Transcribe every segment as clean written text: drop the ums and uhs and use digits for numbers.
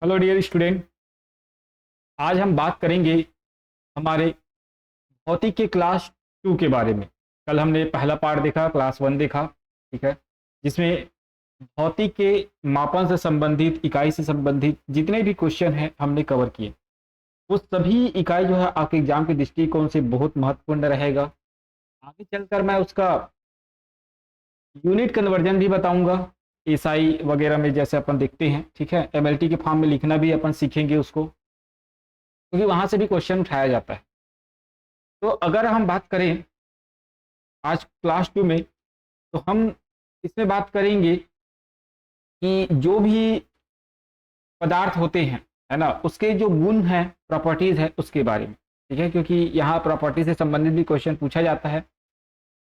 Hello dear student. आज हम बात करेंगे हमारे भौतिक के क्लास 2 के बारे में। कल हमने पहला पार्ट देखा, क्लास 1 देखा, ठीक है, जिसमें भौतिक के मापन से संबंधित, इकाई से संबंधित जितने भी क्वेश्चन हैं हमने कवर किए। वो सभी इकाई जो है आपके एग्जाम के दृष्टिकोण से बहुत महत्वपूर्ण रहेगा। आगे चलकर मैं उसका यूनिट कन्वर्जन भी बताऊंगा, एसआई वगैरह में जैसे अपन देखते हैं, ठीक है। एमएलटी के फॉर्म में लिखना भी अपन सीखेंगे उसको, क्योंकि वहां से भी क्वेश्चन उठाया जाता है। तो अगर हम बात करें आज क्लास 2 में, तो हम इसमें बात करेंगे कि जो भी पदार्थ होते हैं, है ना, उसके जो गुण हैं, प्रॉपर्टीज है, उसके बारे में, ठीक है, क्योंकि यहाँ प्रॉपर्टी से संबंधित भी क्वेश्चन पूछा जाता है।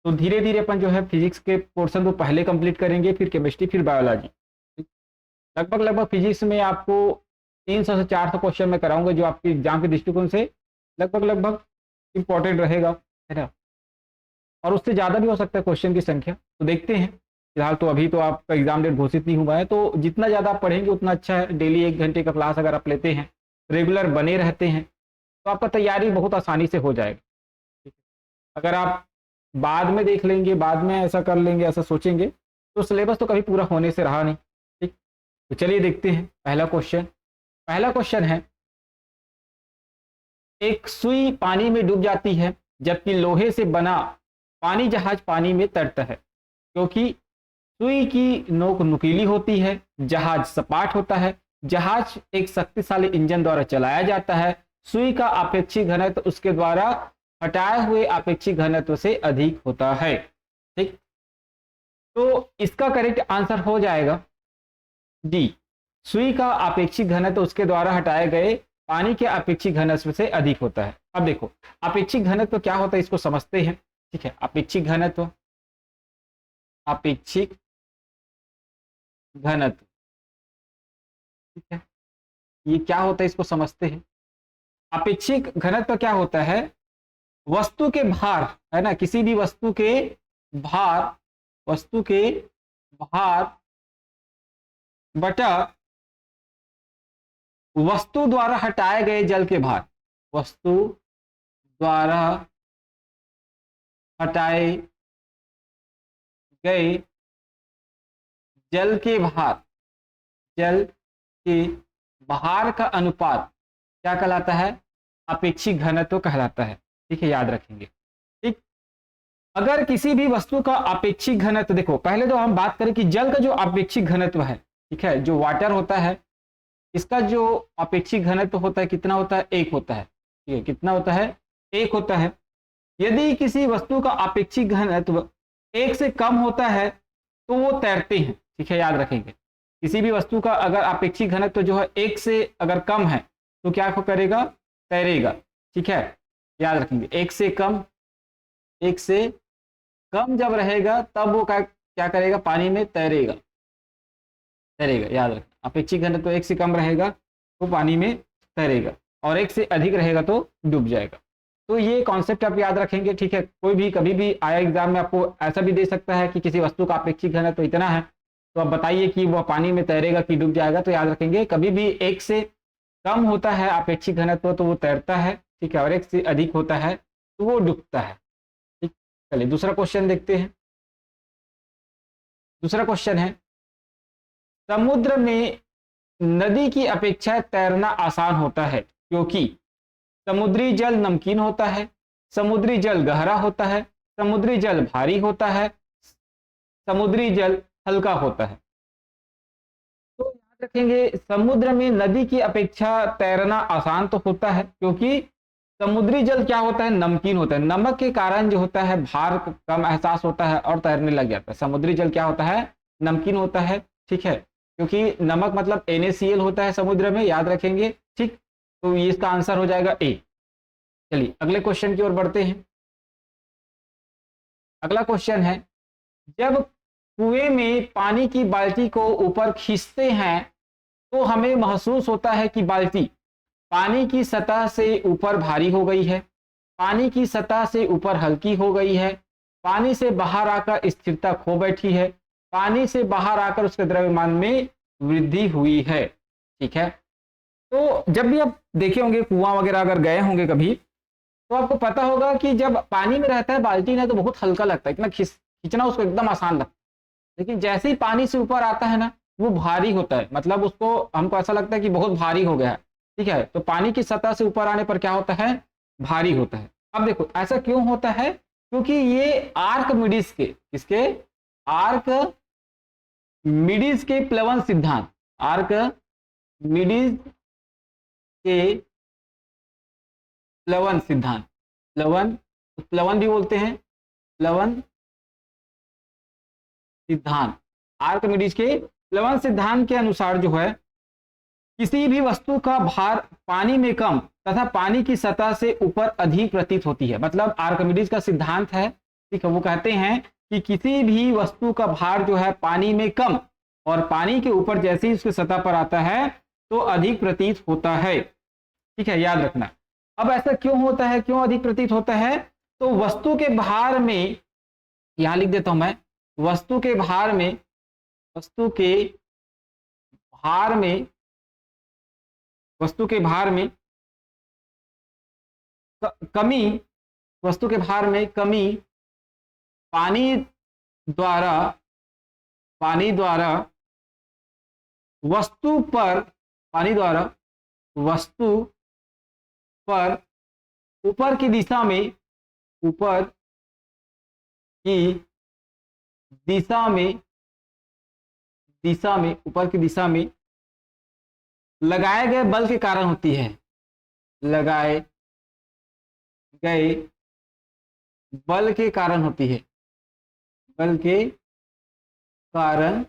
तो धीरे धीरे अपन जो है फिजिक्स के पोर्शन को पहले कंप्लीट करेंगे, फिर केमिस्ट्री, फिर बायोलॉजी। लगभग फिजिक्स में आपको 300 से 400 क्वेश्चन मैं कराऊंगा, जो आपके एग्जाम के दृष्टिकोण से लगभग इंपॉर्टेंट रहेगा, है ना। और उससे ज़्यादा भी हो सकता है क्वेश्चन की संख्या, तो देखते हैं। फिलहाल तो अभी तो आपका एग्जाम डेट घोषित नहीं हुआ है, तो जितना ज़्यादा आप पढ़ेंगे उतना अच्छा है। डेली 1 घंटे का क्लास अगर आप लेते हैं, रेगुलर बने रहते हैं, तो आपका तैयारी बहुत आसानी से हो जाएगा। ठीक है, अगर आप बाद में देख लेंगे, बाद में ऐसा कर लेंगे, ऐसा सोचेंगे, तो सिलेबस तो कभी पूरा होने से रहा नहीं। ठीक, तो चलिए देखते हैं पहला क्वेश्चन। पहला क्वेश्चन है, एक सुई पानी में डूब जाती है, जबकि लोहे से बना पानी जहाज पानी में तैरता है, क्योंकि सुई की नोक नुकीली होती है, जहाज सपाट होता है, जहाज एक शक्तिशाली इंजन द्वारा चलाया जाता है, सुई का आपेक्षिक घनत्व उसके द्वारा हटाए हुए आपेक्षिक घनत्व से अधिक होता है। ठीक, तो इसका करेक्ट आंसर हो जाएगा डी। सुई का आपेक्षिक घनत्व उसके द्वारा हटाए गए पानी के अपेक्षिक घनत्व से अधिक होता है। अब देखो, अपेक्षिक घनत्व क्या होता है, इसको समझते हैं। ठीक है, अपेक्षिक घनत्व, अपेक्षिक घनत्व, ठीक है, ये क्या होता है, इसको समझते हैं। अपेक्षिक घनत्व क्या होता है, वस्तु के भार, है ना, किसी भी वस्तु के भार, वस्तु के भार बटा वस्तु द्वारा हटाए गए जल के भार, वस्तु द्वारा हटाए गए जल के भार, जल के भार का अनुपात क्या कहलाता है, अपेक्षिक घनत्व कहलाता है। ठीक है, याद रखेंगे। ठीक, अगर किसी भी वस्तु का अपेक्षिक घनत्व, देखो पहले तो हम बात करें कि जल का जो अपेक्षिक घनत्व है, ठीक है, जो वाटर होता है, इसका जो अपेक्षिक घनत्व होता है कितना होता है, 1 होता है। ठीक है, कितना होता है, 1 होता है। यदि किसी वस्तु का अपेक्षिक घनत्व 1 से कम होता है तो वो तैरते हैं। ठीक है, याद रखेंगे। किसी भी वस्तु का अगर अपेक्षिक घनत्व जो है 1 से अगर कम है तो क्या करेगा, तैरेगा। ठीक है, याद रखेंगे। 1 से कम, 1 से कम जब रहेगा तब वो क्या करेगा, पानी में तैरेगा, तैरेगा। याद रखें, अपेक्षिक घनत्व 1 से कम रहेगा तो पानी में तैरेगा, और 1 से अधिक रहेगा तो डूब जाएगा। तो ये कॉन्सेप्ट आप याद रखेंगे। ठीक है, कोई भी कभी भी आया एग्जाम में आपको ऐसा भी दे सकता है कि किसी वस्तु का अपेक्षिक घनत्व तो इतना है, तो आप बताइए कि वह पानी में तैरेगा कि डूब जाएगा। तो याद रखेंगे, कभी भी 1 से कम होता है अपेक्षिक घनत्व तो वो तैरता है, ठीक है, और 1 से अधिक होता है तो वो डूबता है। ठीक, चलिए दूसरा क्वेश्चन देखते हैं। दूसरा क्वेश्चन है, समुद्र में नदी की अपेक्षा तैरना आसान होता है, क्योंकि समुद्री जल नमकीन होता है, समुद्री जल गहरा होता है, समुद्री जल भारी होता है, समुद्री जल हल्का होता है। तो याद रखेंगे, समुद्र में नदी की अपेक्षा तैरना आसान तो होता है, क्योंकि समुद्री जल क्या होता है, नमकीन होता है। नमक के कारण जो होता है भार कम एहसास होता है और तैरने लग जाता है। समुद्री जल क्या होता है, नमकीन होता है। ठीक है, क्योंकि नमक मतलब NaCl होता है समुद्र में, याद रखेंगे। ठीक, तो ये इसका आंसर हो जाएगा ए। चलिए अगले क्वेश्चन की ओर बढ़ते हैं। अगला क्वेश्चन है, जब कुएं में पानी की बाल्टी को ऊपर खींचते हैं तो हमें महसूस होता है कि बाल्टी पानी की सतह से ऊपर भारी हो गई है, पानी की सतह से ऊपर हल्की हो गई है, पानी से बाहर आकर स्थिरता खो बैठी है, पानी से बाहर आकर उसके द्रव्यमान में वृद्धि हुई है। ठीक है, तो जब भी आप देखे होंगे कुआं वगैरह अगर गए होंगे कभी, तो आपको पता होगा कि जब पानी में रहता है बाल्टी ना, तो बहुत हल्का लगता है, इतना खींचना उसको एकदम आसान लगता है। लेकिन जैसे ही पानी से ऊपर आता है ना, वो भारी होता है, मतलब उसको हमको ऐसा लगता है कि बहुत भारी हो गया है। ठीक है, तो पानी की सतह से ऊपर आने पर क्या होता है, भारी होता है। अब देखो ऐसा क्यों होता है, क्योंकि ये आर्किमिडीज के, किसके, आर्किमिडीज के प्लवन सिद्धांत, आर्किमिडीज के प्लवन सिद्धांत, प्लवन भी बोलते हैं, प्लवन सिद्धांत, आर्किमिडीज के प्लवन सिद्धांत के अनुसार जो है, किसी भी वस्तु का भार पानी में कम तथा पानी की सतह से ऊपर अधिक प्रतीत होती है। मतलब आर्किमिडीज का सिद्धांत है, ठीक है, वो कहते हैं कि किसी भी वस्तु का भार जो है पानी में कम और पानी के ऊपर जैसे ही उसकी सतह पर आता है तो अधिक प्रतीत होता है। ठीक है, याद रखना। अब ऐसा क्यों होता है, क्यों अधिक प्रतीत होता है, तो वस्तु के भार में, यहां लिख देता हूं मैं, वस्तु के भार में, वस्तु के भार में, वस्तु के भार में कमी, वस्तु के भार में कमी पानी द्वारा, पानी द्वारा वस्तु पर, पानी द्वारा वस्तु पर ऊपर की दिशा में, ऊपर की दिशा में, दिशा में, ऊपर की दिशा में लगाए गए बल के कारण होती है, लगाए गए बल के कारण होती है, बल के कारण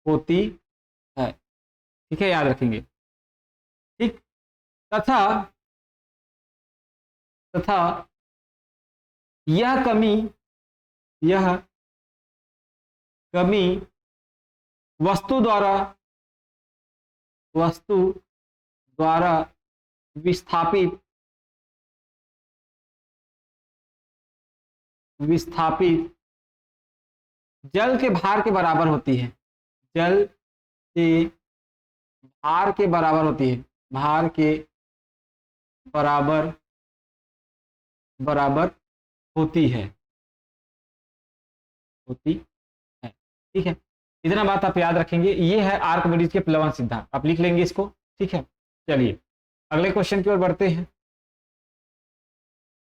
होती है। ठीक है, याद रखेंगे। ठीक, तथा तथा यह कमी, यह कमी वस्तु द्वारा, वस्तु द्वारा विस्थापित, विस्थापित जल के भार के बराबर होती है, जल के भार के बराबर होती है, भार के बराबर, बराबर होती है, होती है। ठीक है, इतना बात आप याद रखेंगे। ये है आर्किमिडीज के प्लवन सिद्धांत, आप लिख लेंगे इसको। ठीक है, चलिए अगले क्वेश्चन की ओर बढ़ते हैं।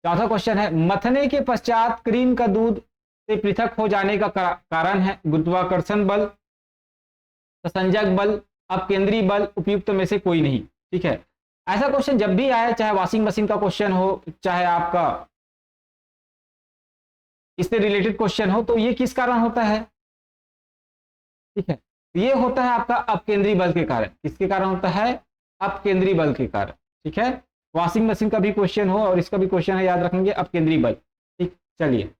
चौथा क्वेश्चन है, मथने के पश्चात क्रीम का दूध से पृथक हो जाने का कारण है गुरुत्वाकर्षण बल, संसंजक बल, अपकेंद्री बल, उपयुक्त में से कोई नहीं। ठीक है, ऐसा क्वेश्चन जब भी आए, चाहे वॉशिंग मशीन का क्वेश्चन हो, चाहे आपका इससे रिलेटेड क्वेश्चन हो, तो ये किस कारण होता है। ठीक है, ये होता है आपका अपकेंद्री बल के कारण। किसके कारण होता है, अपकेंद्री बल के कारण। ठीक है, वॉशिंग मशीन का भी क्वेश्चन हो और इसका भी क्वेश्चन है, याद रखेंगे अपकेंद्री बल। ठीक, चलिए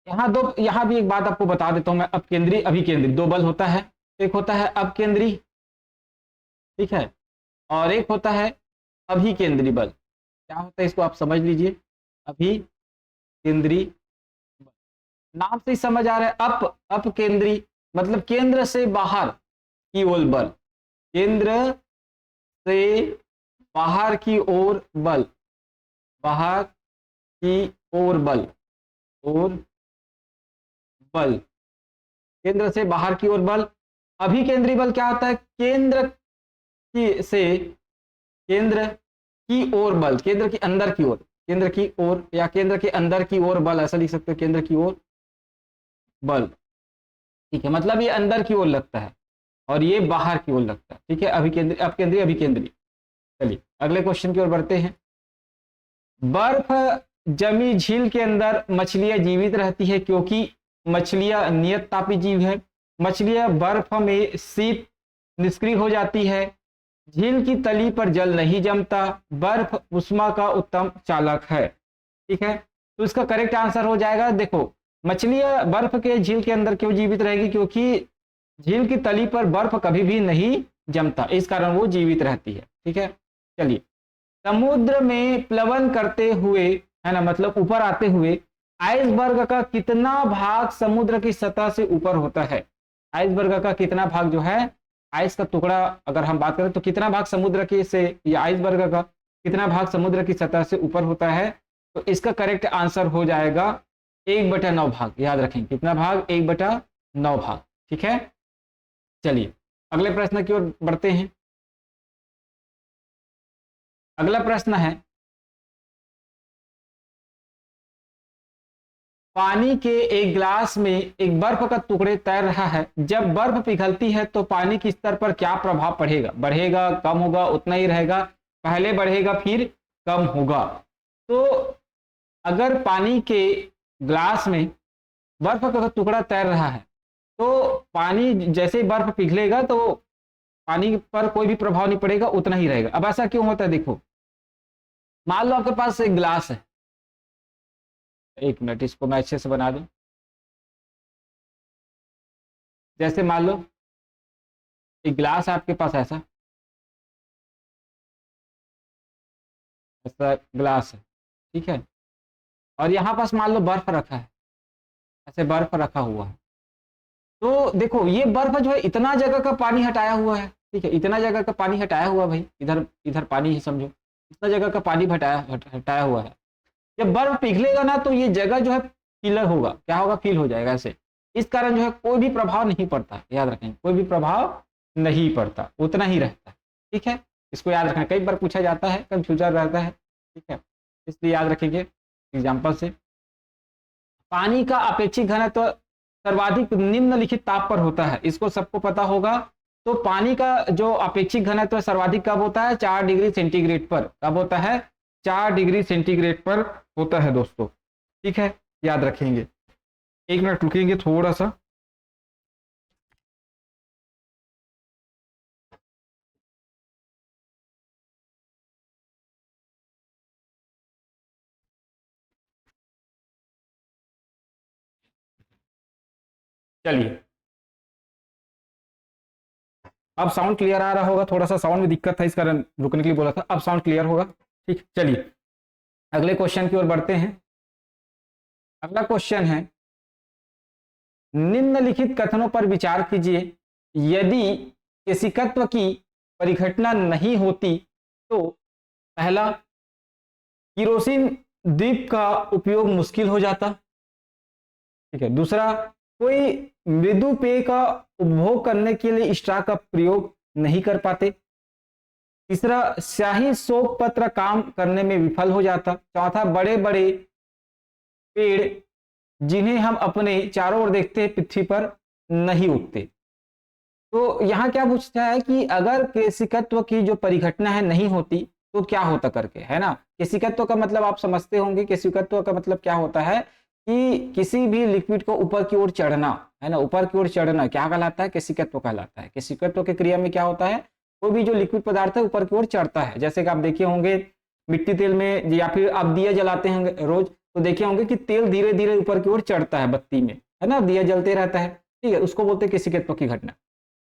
यहाँ भी एक बात आपको बता देता हूं मैं, अपकेंद्री अभिकेंद्री दो बल होता है। एक होता है अपकेंद्री, ठीक है, और एक होता है अभिकेंद्री बल। क्या होता है इसको आप समझ लीजिए, अभिकेंद्री बल, नाम से ही समझ आ रहा है। अपकेंद्री मतलब केंद्र से बाहर की ओर बल, केंद्र से बाहर की ओर बल, बाहर की ओर बल, और बल, केंद्र से बाहर की ओर बल। अभिकेंद्री बल क्या होता है, केंद्र की से, केंद्र की ओर बल, केंद्र के अंदर की ओर, केंद्र की ओर या केंद्र के अंदर की ओर बल, ऐसा लिख सकते हो, केंद्र की ओर बल। ठीक है, मतलब ये अंदर की ओर लगता है और ये बाहर की ओर लगता है। ठीक है, अभिकेंद्री, अपकेंद्री, अभिकेंद्री। चलिए अगले क्वेश्चन की ओर बढ़ते हैं। बर्फ जमी झील के अंदर मछलियां जीवित रहती है क्योंकि मछलियां नियत तापी जीव है। मछलियां बर्फ में शीत निष्क्रिय हो जाती है। झील की तली पर जल नहीं जमता। बर्फ उष्मा का उत्तम चालक है। ठीक है, तो इसका करेक्ट आंसर हो जाएगा, देखो मछलियां बर्फ के झील के अंदर क्यों जीवित रहेगी, क्योंकि झील की तली पर बर्फ कभी भी नहीं जमता, इस कारण वो जीवित रहती है। ठीक है, चलिए समुद्र में प्लवन करते हुए, है ना, मतलब ऊपर आते हुए आइसबर्ग का कितना भाग समुद्र की सतह से ऊपर होता है? आइसबर्ग का कितना भाग जो है, आइस का टुकड़ा अगर हम बात करें तो कितना भाग समुद्र के से, या आइसबर्ग का कितना भाग समुद्र की सतह से ऊपर होता है? तो इसका करेक्ट आंसर हो जाएगा 1/9 भाग। याद रखें कितना भाग, 1/9 भाग। ठीक है, चलिए अगले प्रश्न की ओर बढ़ते हैं। अगला प्रश्न है, पानी के एक गिलास में एक बर्फ का टुकड़े तैर रहा है। जब बर्फ पिघलती है तो पानी के स्तर पर क्या प्रभाव पड़ेगा? बढ़ेगा, कम होगा, उतना ही रहेगा, पहले बढ़ेगा फिर कम होगा? तो अगर पानी के ग्लास में बर्फ का टुकड़ा तैर रहा है तो पानी जैसे ही बर्फ पिघलेगा तो पानी पर कोई भी प्रभाव नहीं पड़ेगा, उतना ही रहेगा। अब ऐसा क्यों होता है? देखो, मान लो आपके पास एक गिलास है, एक मिनट इसको मैं अच्छे से बना दूं। जैसे मान लो एक गिलास आपके पास ऐसा ऐसा गिलास है, ठीक है, और यहाँ पास मान लो बर्फ रखा है, ऐसे बर्फ रखा हुआ है। तो देखो ये बर्फ जो है इतना जगह का पानी हटाया हुआ है, ठीक है, इतना जगह का पानी हटाया हुआ भाई, इधर इधर पानी है समझो, इतना जगह का पानी हटाया हुआ है। जब बर्फ पिघलेगा ना तो ये जगह जो है फीलर होगा, क्या होगा, फील हो जाएगा ऐसे। इस कारण जो है कोई भी प्रभाव नहीं पड़ता, याद रखें कोई भी प्रभाव नहीं पड़ता, उतना ही रहता है। ठीक है, इसको याद रखना, कई बार पूछा जाता है, कंफ्यूजन रहता है। ठीक है, इसलिए याद रखेंगे एग्जाम्पल से। पानी का अपेक्षित घनत्व सर्वाधिक निम्नलिखित ताप पर होता है, इसको सबको पता होगा। तो पानी का जो अपेक्षित घनत्व सर्वाधिक कब होता है? 4 डिग्री सेंटीग्रेड पर। कब होता है? 4 डिग्री सेंटीग्रेड पर होता है दोस्तों। ठीक है, याद रखेंगे। एक मिनट रुकेंगे थोड़ा सा। चलिए, अब साउंड क्लियर आ रहा होगा, थोड़ा सा साउंड में दिक्कत था इस कारण रुकने के लिए बोला था, अब साउंड क्लियर होगा। ठीक, चलिए अगले क्वेश्चन की ओर बढ़ते हैं। अगला क्वेश्चन है, निम्नलिखित कथनों पर विचार कीजिए। यदि केशिकत्व की परिघटना नहीं होती तो पहला, किरोसिन द्वीप का उपयोग मुश्किल हो जाता। ठीक है, दूसरा, कोई मृदु पेय का उपभोग करने के लिए स्ट्रा का प्रयोग नहीं कर पाते। तीसरा, स्याही शोक पत्र काम करने में विफल हो जाता। चौथा, बड़े बड़े पेड़ जिन्हें हम अपने चारों ओर देखते हैं पृथ्वी पर नहीं उगते। तो यहाँ क्या पूछता है कि अगर केशिकत्व की जो परिघटना है नहीं होती तो क्या होता करके, है ना। केशिकत्व का मतलब आप समझते होंगे, केशिकत्व का मतलब क्या होता है कि किसी भी लिक्विड को ऊपर की ओर चढ़ना, है ना, ऊपर की ओर चढ़ना क्या कहलाता है? केशिकत्व कहलाता है। केशिकत्व की क्रिया में क्या होता है? कोई भी जो लिक्विड पदार्थ है ऊपर की ओर चढ़ता है। जैसे कि आप देखे होंगे मिट्टी तेल में, या फिर आप दिया जलाते हैं रोज तो देखे होंगे कि तेल धीरे धीरे ऊपर की ओर चढ़ता है बत्ती में, है ना, दिया जलते रहता है। ठीक है, उसको बोलते हैं केशिकत्व की घटना।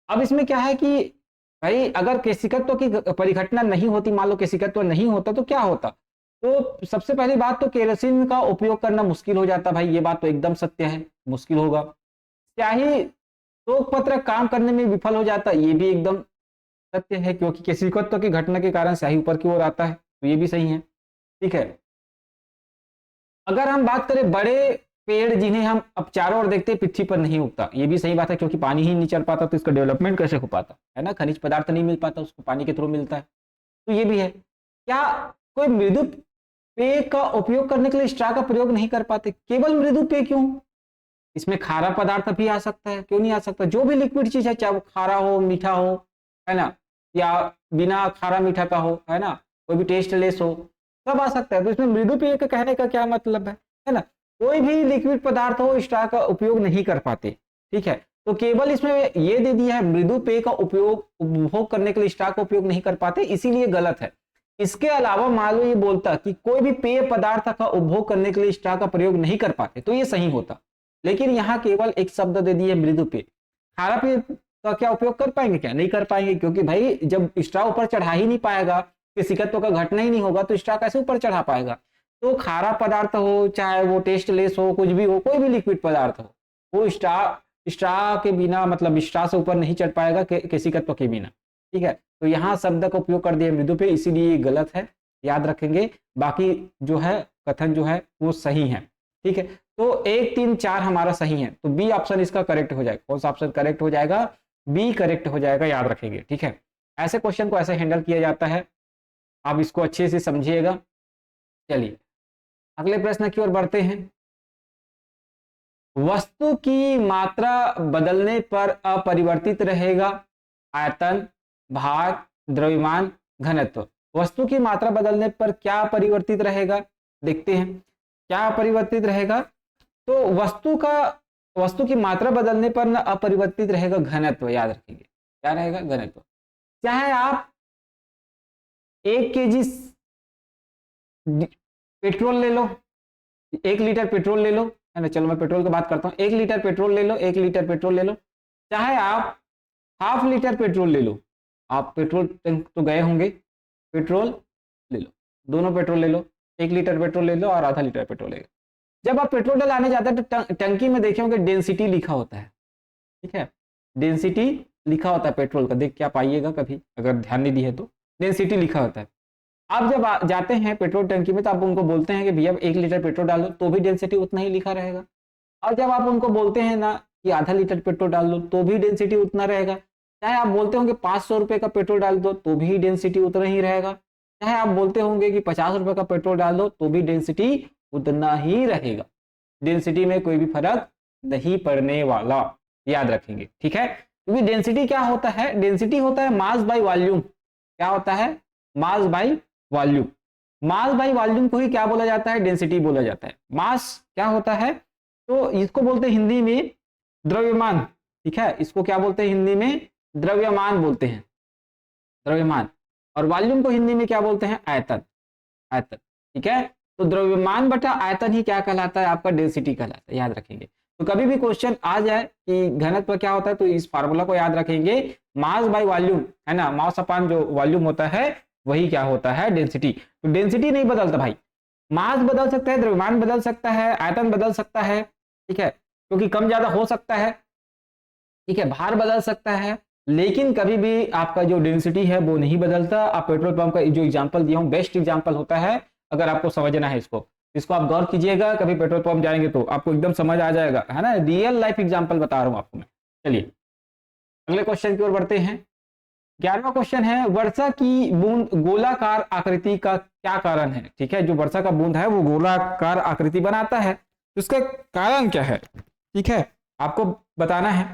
अब इसमें क्या है कि भाई अगर केशिकत्व की परिघटना नहीं होती, मान लो केशिकत्व नहीं होता तो क्या होता? तो सबसे पहली बात तो केरोसिन का उपयोग करना मुश्किल हो जाता भाई, ये बात तो एकदम सत्य है, मुश्किल होगा। स्याही शोक पत्र काम करने में विफल हो जाता, ये भी एकदम सत्य है, क्योंकि केशिकत्व की घटना के कारण स्याही ऊपर की ओर आता है, तो ये भी सही है। ठीक है, अगर हम बात करें बड़े पेड़ जिन्हें हम अब चारों ओर देखते हैं पृथ्वी पर नहीं उगता, ये भी सही बात है, क्योंकि पानी ही नहीं चल पाता तो इसका डेवलपमेंट कैसे हो पाता, है ना, खनिज पदार्थ नहीं मिल पाता, उसको पानी के थ्रू मिलता है, तो ये भी है। क्या कोई मृदु पेय का उपयोग करने के लिए स्ट्रा का प्रयोग नहीं कर पाते? केवल मृदु पेय क्यों, इसमें खारा पदार्थ भी आ सकता है, क्यों नहीं आ सकता? जो भी लिक्विड चीज है, चाहे वो खारा हो, मीठा हो, है ना, या बिना खारा मीठा का हो, है ना, कोई भी टेस्ट लेस हो, सब आ सकता है। तो इसमें मृदु पेय का कहने का क्या मतलब है ना, कोई भी लिक्विड पदार्थ हो स्ट्रा का उपयोग नहीं कर पाते। ठीक है, तो केवल इसमें ये दे दिया है मृदु पेय का उपयोग, उपभोग करने के लिए स्ट्रा का उपयोग नहीं कर पाते, इसीलिए गलत है। इसके अलावा मान लो ये बोलता कि कोई भी पेय पदार्थ का उपभोग करने के लिए स्ट्रा का प्रयोग नहीं कर पाते, तो ये सही होता। लेकिन यहाँ केवल एक शब्द दे दिए मृदु पेय, खारा पेय का क्या उपयोग कर पाएंगे? क्या नहीं कर पाएंगे, क्योंकि भाई जब स्ट्रा ऊपर चढ़ा ही नहीं पाएगा, केशिकत्व का घटना ही नहीं होगा तो स्ट्रा कैसे ऊपर चढ़ा पाएगा? तो खारा पदार्थ हो, चाहे वो टेस्टलेस हो, कुछ भी हो, कोई भी लिक्विड पदार्थ हो, वो स्ट्रा के बिना, मतलब स्ट्रा से ऊपर नहीं चढ़ पाएगा केशिकत्व के बिना। ठीक है, तो यहाँ शब्द का उपयोग कर दिया मृदु पे, इसीलिए ये गलत है, याद रखेंगे। बाकी जो है कथन जो है वो सही है। ठीक है, तो 1 3 4 हमारा सही है, तो बी ऑप्शन इसका करेक्ट हो जाएगा। कौन सा ऑप्शन करेक्ट हो जाएगा? बी करेक्ट हो जाएगा, याद रखेंगे। ठीक है, ऐसे क्वेश्चन को ऐसे हैंडल किया जाता है, आप इसको अच्छे से समझिएगा। चलिए अगले प्रश्न की ओर बढ़ते हैं। वस्तु की मात्रा बदलने पर अपरिवर्तित रहेगा आयतन, भार, द्रव्यमान, घनत्व। वस्तु की मात्रा बदलने पर क्या परिवर्तित रहेगा? देखते हैं क्या परिवर्तित रहेगा। तो वस्तु की मात्रा बदलने पर न अपरिवर्तित रहेगा घनत्व, याद रखेंगे। क्या रहेगा? घनत्व। चाहे आप 1 kg पेट्रोल ले लो, 1 लीटर पेट्रोल ले लो, है ना, चलो मैं पेट्रोल की बात करता हूँ। 1 लीटर पेट्रोल ले लो, 1 लीटर पेट्रोल ले लो, चाहे आप ½ लीटर पेट्रोल ले लो। आप पेट्रोल टैंक तो गए होंगे, पेट्रोल ले लो, दोनों पेट्रोल ले लो, 1 लीटर पेट्रोल ले लो और ½ लीटर पेट्रोल ले लो। जब आप पेट्रोल डलाने जाते हैं तो टंकी में देखे होंगे डेंसिटी लिखा होता है। ठीक है, डेंसिटी लिखा होता है पेट्रोल का, देख के आप आइएगा कभी, अगर ध्यान नहीं दी है तो डेंसिटी लिखा होता है। आप जब जाते हैं पेट्रोल टंकी में तो आप उनको बोलते हैं कि भैया 1 लीटर पेट्रोल डालो, तो भी डेंसिटी उतना ही लिखा रहेगा। और जब आप उनको बोलते हैं ना कि ½ लीटर पेट्रोल डाल दो, तो भी डेंसिटी उतना रहेगा। चाहे आप बोलते होंगे 500 रुपये का पेट्रोल डाल दो, तो भी डेंसिटी उतना ही रहेगा। चाहे आप बोलते होंगे कि 50 रुपये का पेट्रोल डाल दो, तो भी डेंसिटी उतना ही रहेगा। डेंसिटी में कोई भी फर्क नहीं पड़ने वाला, याद रखेंगे। ठीक है, क्योंकि डेंसिटी क्या होता है? डेंसिटी होता है मास बाय वॉल्यूम। क्या होता है? Mass by volume. Mass by volume को ही क्या बोला जाता है? डेंसिटी बोला जाता है। मास क्या होता है? तो इसको बोलते हैं हिंदी में द्रव्यमान। ठीक है, इसको क्या बोलते हैं हिंदी में? द्रव्यमान बोलते हैं, द्रव्यमान। और वॉल्यूम को हिंदी में क्या बोलते हैं? आयतन, आयतन। ठीक है, तो द्रव्यमान बटा आयतन ही क्या कहलाता है? आपका डेंसिटी कहलाता है, याद रखेंगे। तो कभी भी क्वेश्चन आ जाए कि घनत्व क्या होता है, तो इस फार्मूला को याद रखेंगे, मास बाय वॉल्यूम, है ना, मास अपान जो वॉल्यूम होता है वही क्या होता है? डेंसिटी। तो डेंसिटी नहीं बदलता भाई, मास बदल सकता है, द्रव्यमान बदल सकता है, आयतन बदल सकता है। ठीक है, क्योंकि कम ज्यादा हो सकता है। ठीक है, भार बदल सकता है, लेकिन कभी भी आपका जो डेंसिटी है वो नहीं बदलता। आप पेट्रोल पंप का जो एग्जांपल दिया हूं बेस्ट एग्जांपल होता है, अगर आपको समझना है इसको आप गौर कीजिएगा। कभी पेट्रोल पंप जाएंगे तो आपको एकदम समझ आ जाएगा, है ना, रियल लाइफ एग्जांपल बता रहा हूं आपको मैं। चलिए अगले क्वेश्चन की ओर बढ़ते हैं। 11वां क्वेश्चन है, वर्षा की बूंद गोलाकार आकृति का क्या कारण है? ठीक है, जो वर्षा का बूंद है वो गोलाकार आकृति बनाता है, उसका कारण क्या है? ठीक है, आपको बताना है।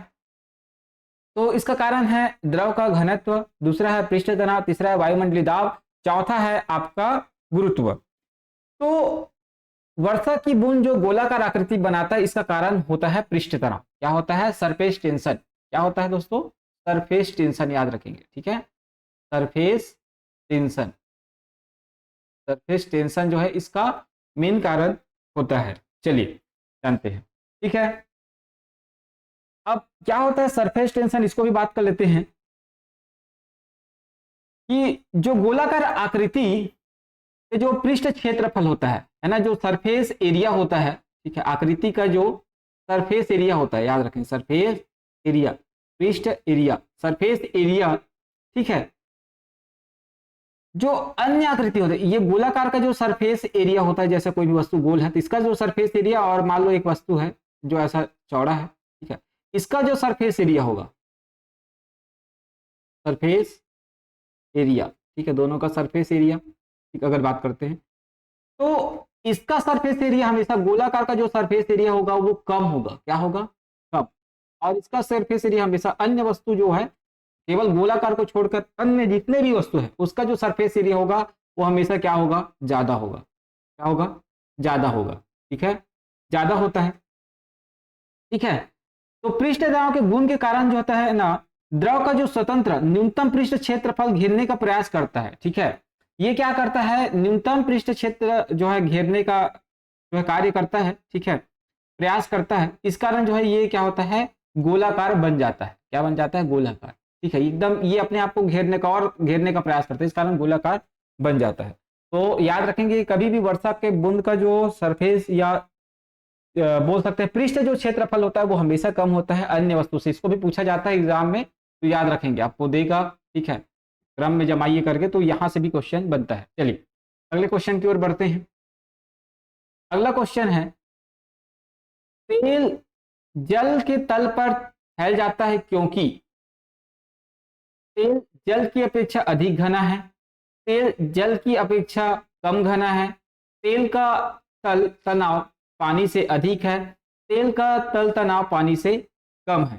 तो इसका कारण है द्रव का घनत्व, दूसरा है पृष्ठ तनाव, तीसरा है वायुमंडलीय दाब, चौथा है आपका गुरुत्व। तो वर्षा की बूंद जो गोलाकार आकृति बनाता है, इसका कारण होता है पृष्ठ तनाव। क्या होता है? Surface tension. क्या होता है दोस्तों? सरफेस टेंशन, याद रखेंगे। ठीक है, सरफेस टेंशन। सरफेस टेंशन जो है इसका मेन कारण होता है। चलिए जानते हैं। ठीक है, अब क्या होता है सरफेस टेंशन, इसको भी बात कर लेते हैं कि जो गोलाकार आकृति के जो पृष्ठ क्षेत्रफल होता है ना, जो सरफेस एरिया होता है, ठीक है, आकृति का जो सरफेस एरिया होता है, याद रखें, सरफेस एरिया, पृष्ठ एरिया, सरफेस एरिया। ठीक है, जो अन्य आकृति होती है, ये गोलाकार का जो सरफेस एरिया होता है, जैसे कोई भी वस्तु गोल है तो इसका जो सरफेस एरिया, और मान लो एक वस्तु है जो ऐसा चौड़ा है, ठीक है, इसका जो सरफेस एरिया होगा, सरफेस एरिया, ठीक है, दोनों का सरफेस एरिया, ठीक, अगर बात करते हैं तो इसका सरफेस एरिया हमेशा, गोलाकार का जो सरफेस एरिया होगा वो कम होगा। क्या होगा? कम। और इसका सरफेस एरिया हमेशा अन्य वस्तु जो है, केवल गोलाकार को छोड़कर अन्य जितने भी वस्तु है उसका जो सरफेस एरिया होगा वो हमेशा क्या होगा? ज्यादा होगा। क्या होगा? ज्यादा होगा। ठीक है, ज्यादा होता है। ठीक है, तो पृष्ठ तनाव के गुण के कारण जो होता है ना, द्रव का जो स्वतंत्र न्यूनतम पृष्ठ क्षेत्रफल घेरने का प्रयास करता है। ठीक है, ये क्या करता है? न्यूनतम पृष्ठ क्षेत्र जो है घेरने का जो है कार्य करता है। ठीक है, प्रयास करता है, इस कारण जो है ये क्या होता है? गोलाकार बन जाता है। क्या बन जाता है? गोलाकार। ठीक है, एकदम ये अपने आप को घेरने का और घेरने का प्रयास करता है, इस कारण गोलाकार बन जाता है। तो याद रखेंगे कभी भी वर्षा के बूंद का जो सरफेस या बोल सकते हैं पृष्ठ जो क्षेत्रफल होता है वो हमेशा कम होता है अन्य वस्तु से। इसको भी पूछा जाता है एग्जाम में, तो याद रखेंगे, आपको देगा, ठीक है, क्रम में जमाइए करके, तो यहां से भी क्वेश्चन बनता है। चलिए अगले क्वेश्चन की ओर बढ़ते हैं। अगला क्वेश्चन है, तेल जल के तल पर फैल जाता है क्योंकि तेल जल की अपेक्षा अधिक घना है, तेल जल की अपेक्षा कम घना है, तेल का तल तनाव पानी से अधिक है, तेल का तल तनाव पानी से कम है।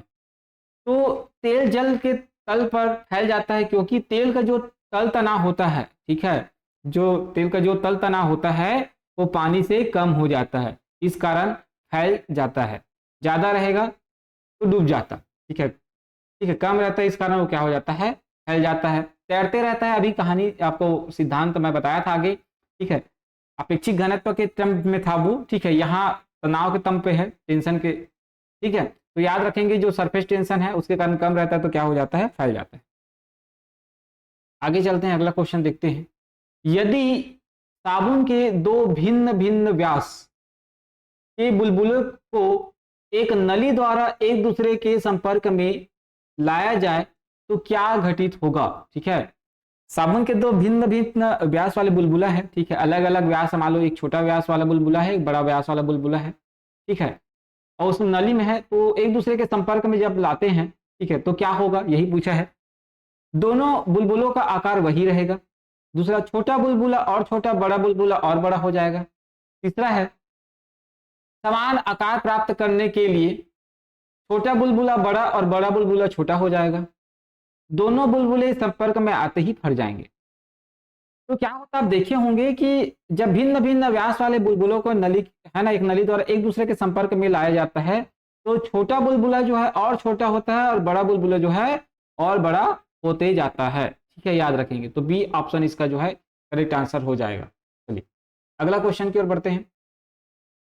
तो तेल जल के तल पर फैल जाता है क्योंकि तेल का जो तल तनाव होता है, ठीक है, जो तेल का जो तल तनाव होता है वो पानी से कम हो जाता है, इस कारण फैल जाता है। ज्यादा रहेगा तो डूब जाता, ठीक है, ठीक है, कम रहता है इस कारण वो क्या हो जाता है, फैल जाता है। तैरते रहता है, अभी कहानी आपको सिद्धांत मैं बताया था आगे, ठीक है, अपेक्षिक घनत्व के क्रम में था वो, ठीक है, यहाँ तनाव के तम पे है, टेंशन के, ठीक है, तो याद रखेंगे जो सरफेस टेंशन है उसके कारण कम रहता है तो क्या हो जाता है, फैल जाता है। आगे चलते हैं, अगला क्वेश्चन देखते हैं। यदि साबुन के दो भिन्न भिन्न व्यास के बुलबुलों को एक नली द्वारा एक दूसरे के संपर्क में लाया जाए तो क्या घटित होगा, ठीक है। साबुन के दो भिन्न भिन्न व्यास वाले बुलबुला है, ठीक है, अलग अलग व्यास, मान लो एक छोटा व्यास वाला बुलबुला है, एक बड़ा व्यास वाला बुलबुला है, ठीक है, और उसमें नली में है, तो एक दूसरे के संपर्क में जब लाते हैं, ठीक है, तो क्या होगा, यही पूछा है। दोनों बुलबुलों का आकार वही रहेगा। दूसरा, छोटा बुलबुला और छोटा, बड़ा बुलबुला और बड़ा हो जाएगा। तीसरा है, समान आकार प्राप्त करने के लिए छोटा बुलबुला बड़ा और बड़ा बुलबुला छोटा हो जाएगा। दोनों बुलबुले संपर्क में आते ही फट जाएंगे। तो क्या होता है, आप देखे होंगे कि जब भिन्न भिन्न व्यास वाले बुलबुलों को नली, है ना, एक नली द्वारा एक दूसरे के संपर्क में लाया जाता है तो छोटा बुलबुला जो है और छोटा होता है और बड़ा बुलबुला जो है और बड़ा होते जाता है, ठीक है, याद रखेंगे। तो बी ऑप्शन इसका जो है करेक्ट आंसर हो जाएगा। चलिए अगला क्वेश्चन की ओर बढ़ते हैं।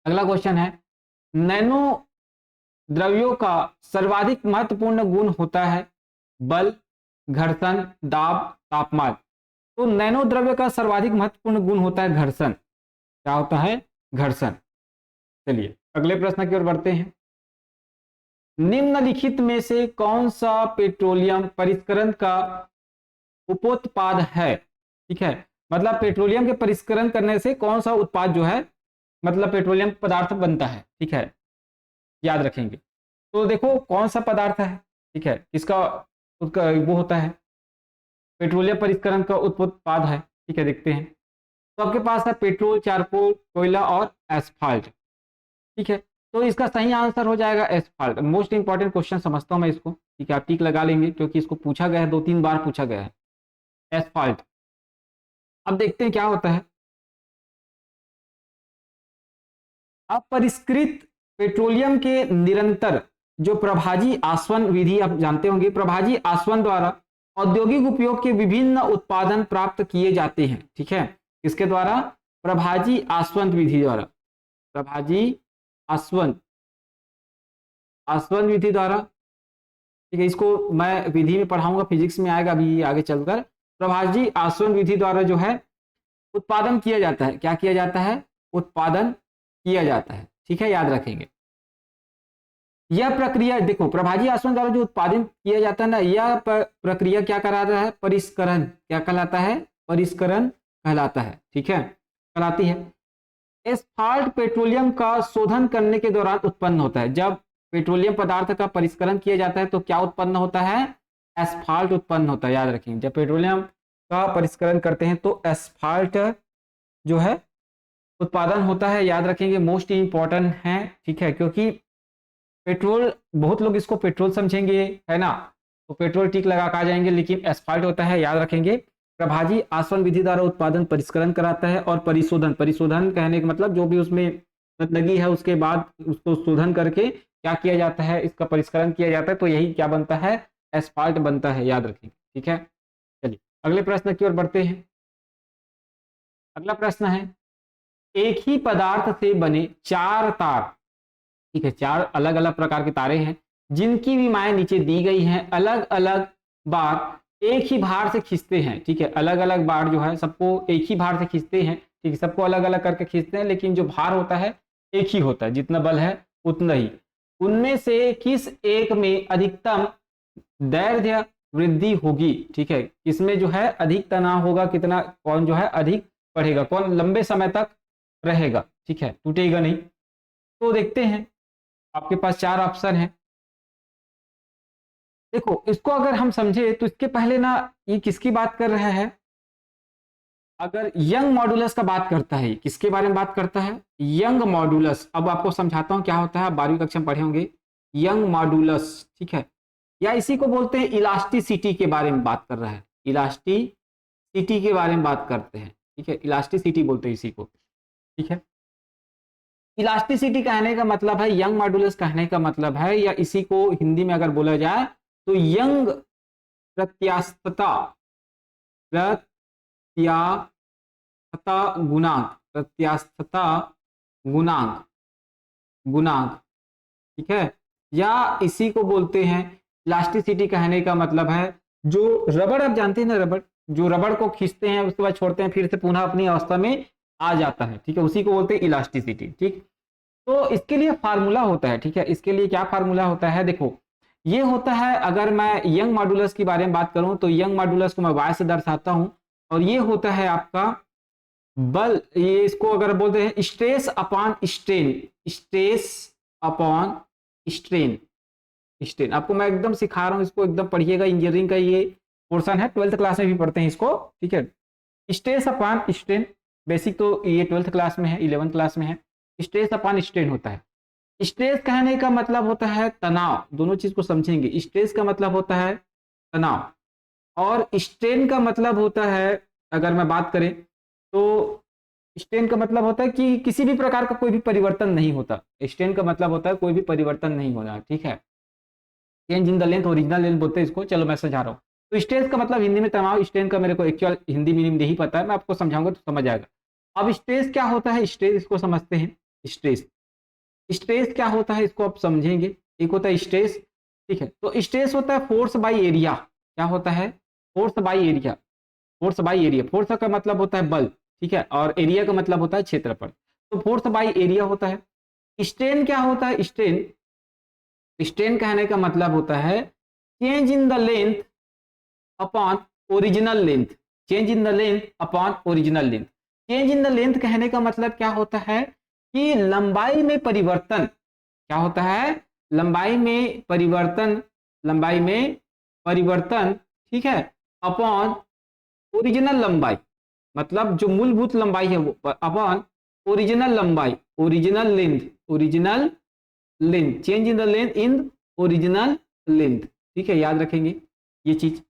अगला क्वेश्चन है, नैनो द्रव्यों का सर्वाधिक महत्वपूर्ण गुण होता है बल, घर्षण, दाब, तापमान। तो नैनो द्रव्य का सर्वाधिक महत्वपूर्ण गुण होता है घर्षण। क्या होता है, घर्षण। चलिए अगले प्रश्न की ओर बढ़ते हैं। निम्नलिखित में से कौन सा पेट्रोलियम परिष्करण का उपोत्पाद है, ठीक है, मतलब पेट्रोलियम के परिष्करण करने से कौन सा उत्पाद जो है, मतलब पेट्रोलियम पदार्थ बनता है, ठीक है, याद रखेंगे। तो देखो कौन सा पदार्थ है, ठीक है, किसका उसका वो होता है, पेट्रोलियम परिष्करण का उत्पाद है, ठीक है, देखते हैं। तो आपके पास है पेट्रोल, चारकोल, कोयला और एस्फाल्ट, ठीक है, तो इसका सही आंसर हो जाएगा एस्फाल्ट। मोस्ट इंपॉर्टेंट क्वेश्चन समझता हूं मैं इसको, ठीक है, आप टिक लगा लेंगे क्योंकि इसको पूछा गया है, 2-3 बार पूछा गया है एस्फाल्ट। अब देखते हैं क्या होता है। अपरिष्कृत पेट्रोलियम के निरंतर जो प्रभाजी आसवन विधि आप जानते होंगे, प्रभाजी आसवन द्वारा औद्योगिक उपयोग के विभिन्न उत्पादन प्राप्त किए जाते हैं, ठीक है, इसके द्वारा, प्रभाजी आसवन विधि द्वारा, प्रभाजी आसवन आसवन विधि द्वारा, ठीक है, इसको मैं विधि में पढ़ाऊंगा, फिजिक्स में आएगा अभी आगे चलकर। प्रभाजी आसवन विधि द्वारा जो है उत्पादन किया जाता है, क्या किया जाता है, उत्पादन किया जाता है, ठीक है, याद रखेंगे। यह प्रक्रिया देखो, प्रभाजी आसवन द्वारा जो उत्पादन किया जाता है ना, यह प्रक्रिया क्या कहलाता है, परिष्करण, क्या कहलाता है, परिष्करण कहलाता है, ठीक है, कहलाती है। एस्फाल्ट पेट्रोलियम का शोधन करने के दौरान उत्पन्न होता है। जब पेट्रोलियम पदार्थ का परिष्करण किया जाता है तो क्या उत्पन्न होता है, एस्फाल्ट उत्पन्न होता है, याद रखेंगे। जब पेट्रोलियम का परिष्करण करते हैं तो एस्फाल्ट जो है उत्पादन होता है, याद रखेंगे, मोस्ट इंपॉर्टेंट है, ठीक है, क्योंकि पेट्रोल, बहुत लोग इसको पेट्रोल समझेंगे, है ना, तो पेट्रोल टिक लगा कर आ जाएंगे, लेकिन एस्फाल्ट होता है, याद रखेंगे। प्रभाजी आसवन विधि द्वारा उत्पादन परिष्करण कराता है और परिशोधन, परिशोधन कहने का मतलब जो भी उसमें गंदगी है उसके बाद उसको शोधन करके क्या किया जाता है, इसका परिष्करण किया जाता है, तो यही क्या बनता है, एस्फाल्ट बनता है, याद रखेंगे, ठीक है। चलिए अगले प्रश्न की ओर बढ़ते हैं। अगला प्रश्न है, एक ही पदार्थ से बने 4 तार, ठीक है, 4 अलग अलग प्रकार के तारे हैं जिनकी विमाएं नीचे दी गई हैं, अलग अलग बार एक ही भार से खींचते हैं, ठीक है, अलग अलग बार जो है सबको एक ही भार से खींचते हैं, ठीक है, सबको अलग अलग करके खींचते हैं, लेकिन जो भार होता है एक ही होता है, जितना बल है उतना ही। उनमें से किस एक में अधिकतम दैर्ध्य वृद्धि होगी, ठीक है, किसमें जो है अधिक तनाव होगा, कितना कौन जो है अधिक बढ़ेगा, कौन लंबे समय तक रहेगा, ठीक है, टूटेगा नहीं। तो देखते हैं, आपके पास 4 ऑप्शन है। देखो इसको अगर हम समझे तो इसके पहले ना, ये किसकी बात कर रहा है, अगर यंग मॉडुलस का बात करता है, किसके बारे में बात करता है, यंग मॉडुलस। अब आपको समझाता हूं क्या होता है, 12वीं कक्षा में पढ़े होंगे यंग मॉडुलस, ठीक है, या इसी को बोलते हैं इलास्टिसिटी के बारे में बात कर रहा है, इलास्टिसिटी के बारे में बात करते हैं, ठीक है, इलास्टिसिटी बोलते हैं इसी को, ठीक है। इलास्टिसिटी कहने का मतलब है, यंग मॉडुलस कहने का मतलब है, या इसी को हिंदी में अगर बोला जाए तो यंग प्रत्यास्थता, प्रत्यास्थता गुणांक, प्रत्यास्थता गुणांक, गुणांक, ठीक है, या इसी को बोलते हैं इलास्टिसिटी। कहने का मतलब है जो रबड़, आप जानते हैं ना रबड़, जो रबड़ को खींचते हैं उसके बाद छोड़ते हैं, फिर से पुनः अपनी अवस्था में आ जाता है, ठीक है, उसी को बोलते हैं इलास्टिसिटी, ठीक। तो इसके लिए फार्मूला होता है, ठीक है, इसके लिए क्या फार्मूला होता है, देखो ये होता है, अगर मैं यंग मॉडुलस के बारे में बात करूं तो यंग मॉडुलस को मैं y से दर्शाता हूं, और ये होता है आपका बल, ये इसको अगर बोलते हैं stress upon strain, stress upon strain, strain. आपको मैं एकदम सिखा रहा हूं, इसको एकदम पढ़िएगा, इंजीनियरिंग का ये पोर्शन है, 12th क्लास में भी पढ़ते हैं इसको, ठीक है। स्ट्रेस अपॉन स्ट्रेन, बेसिक तो ये 12th क्लास में है, 11th क्लास में है। स्ट्रेस अपॉन स्ट्रेन होता है। स्ट्रेस कहने का मतलब होता है तनाव, दोनों चीज को समझेंगे। स्ट्रेस का मतलब होता है तनाव, और स्ट्रेन का मतलब होता है, अगर मैं बात करें तो स्ट्रेन का मतलब होता है कि किसी भी प्रकार का कोई भी परिवर्तन नहीं होता। स्ट्रेन का मतलब होता है कोई भी परिवर्तन नहीं होना, ठीक है, change in the length, original length बोलते हैं इसको। चलो मैं समझा रहा हूँ। तो स्ट्रेस का मतलब हिंदी में तनाव, स्ट्रेन का मेरे को एक्चुअल हिंदी मीनिंग नहीं पता है, मैं आपको समझाऊंगा तो समझ आएगा। अब स्ट्रेस क्या होता है, स्ट्रेस इसको समझते हैं। स्ट्रेस, स्ट्रेस क्या होता है इसको आप समझेंगे। एक होता है स्ट्रेस, ठीक है, तो स्ट्रेस होता है फोर्स बाई एरिया। क्या होता है, force by area, force by area. Force का मतलब होता है बल, ठीक है, और एरिया का मतलब होता है क्षेत्रफल। तो फोर्स बाई एरिया होता है। स्ट्रेन क्या होता है, स्ट्रेन, स्ट्रेन कहने का मतलब होता है change in the length upon original length, change in the length upon original length. Change in the length कहने का मतलब क्या होता है कि लंबाई में परिवर्तन। क्या होता है, लंबाई में परिवर्तन, लंबाई में परिवर्तन, ठीक है, अपॉन ओरिजिनल लंबाई, मतलब जो मूलभूत लंबाई है वो, अपॉन ओरिजिनल लंबाई, original length, original length, change in the length in original length, ठीक है, याद रखेंगे ये चीज।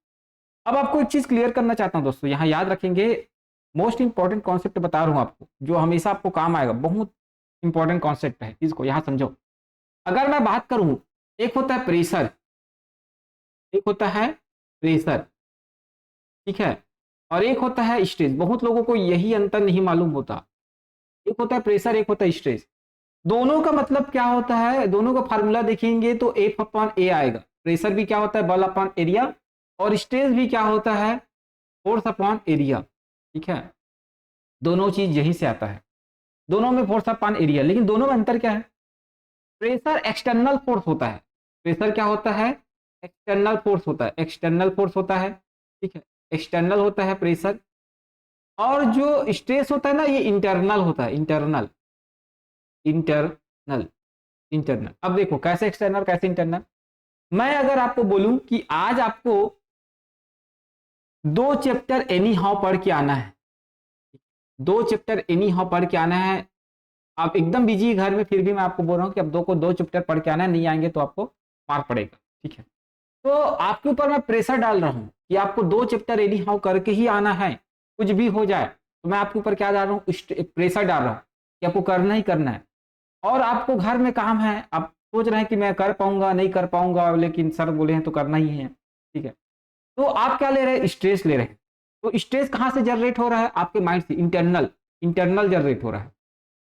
अब आपको एक चीज क्लियर करना चाहता हूं दोस्तों, यहां याद रखेंगे, मोस्ट इंपॉर्टेंट कॉन्सेप्ट बता रहा हूं आपको, जो हमेशा आपको काम आएगा, बहुत इंपॉर्टेंट कॉन्सेप्ट है, इसको यहां समझो। अगर मैं बात करूं, एक होता है प्रेशर, एक होता है प्रेशर, ठीक है, और एक होता है स्ट्रेस। बहुत लोगों को यही अंतर नहीं मालूम होता, एक होता है प्रेशर, एक होता है स्ट्रेस। दोनों का मतलब क्या होता है, दोनों का फार्मूला देखेंगे तो एफ अपॉन ए आएगा। प्रेशर भी क्या होता है, बल अपॉन एरिया, और स्ट्रेस भी क्या होता है, फोर्स अपॉन एरिया, ठीक है, दोनों चीज यहीं से आता है, दोनों में फोर्स अपॉन एरिया। लेकिन दोनों में अंतर क्या है, प्रेशर एक्सटर्नल फोर्स होता है, प्रेशर क्या होता है, एक्सटर्नल फोर्स होता है, एक्सटर्नल फोर्स होता है, ठीक है, एक्सटर्नल होता है प्रेशर। और जो स्ट्रेस होता है ना, ये इंटरनल होता है, इंटरनल, इंटरनल, इंटरनल। अब देखो कैसे एक्सटर्नल कैसे इंटरनल। मैं अगर आपको बोलूं कि आज आपको 2 चैप्टर एनी हाउ पढ़ के आना है, 2 चैप्टर एनी हाउ पढ़ के आना है, आप एकदम बिजी घर में, फिर भी मैं आपको बोल रहा हूँ कि अब 2 चैप्टर पढ़ के आना है, नहीं आएंगे तो आपको मार पड़ेगा, ठीक है। तो आपके ऊपर मैं प्रेशर डाल रहा हूँ कि आपको 2 चैप्टर एनी हाउ करके ही आना है, कुछ भी हो जाए। तो मैं आपके ऊपर क्या डाल रहा हूँ, प्रेशर डाल रहा हूँ कि आपको करना ही करना है। और आपको घर में काम है, आप सोच रहे हैं कि मैं कर पाऊंगा नहीं कर पाऊंगा, लेकिन सर बोले हैं तो करना ही है, ठीक है। तो आप क्या ले रहे हैं, स्ट्रेस ले रहे हैं। तो स्ट्रेस कहाँ से जनरेट हो रहा है, आपके माइंड से, इंटरनल, इंटरनल जनरेट हो रहा है।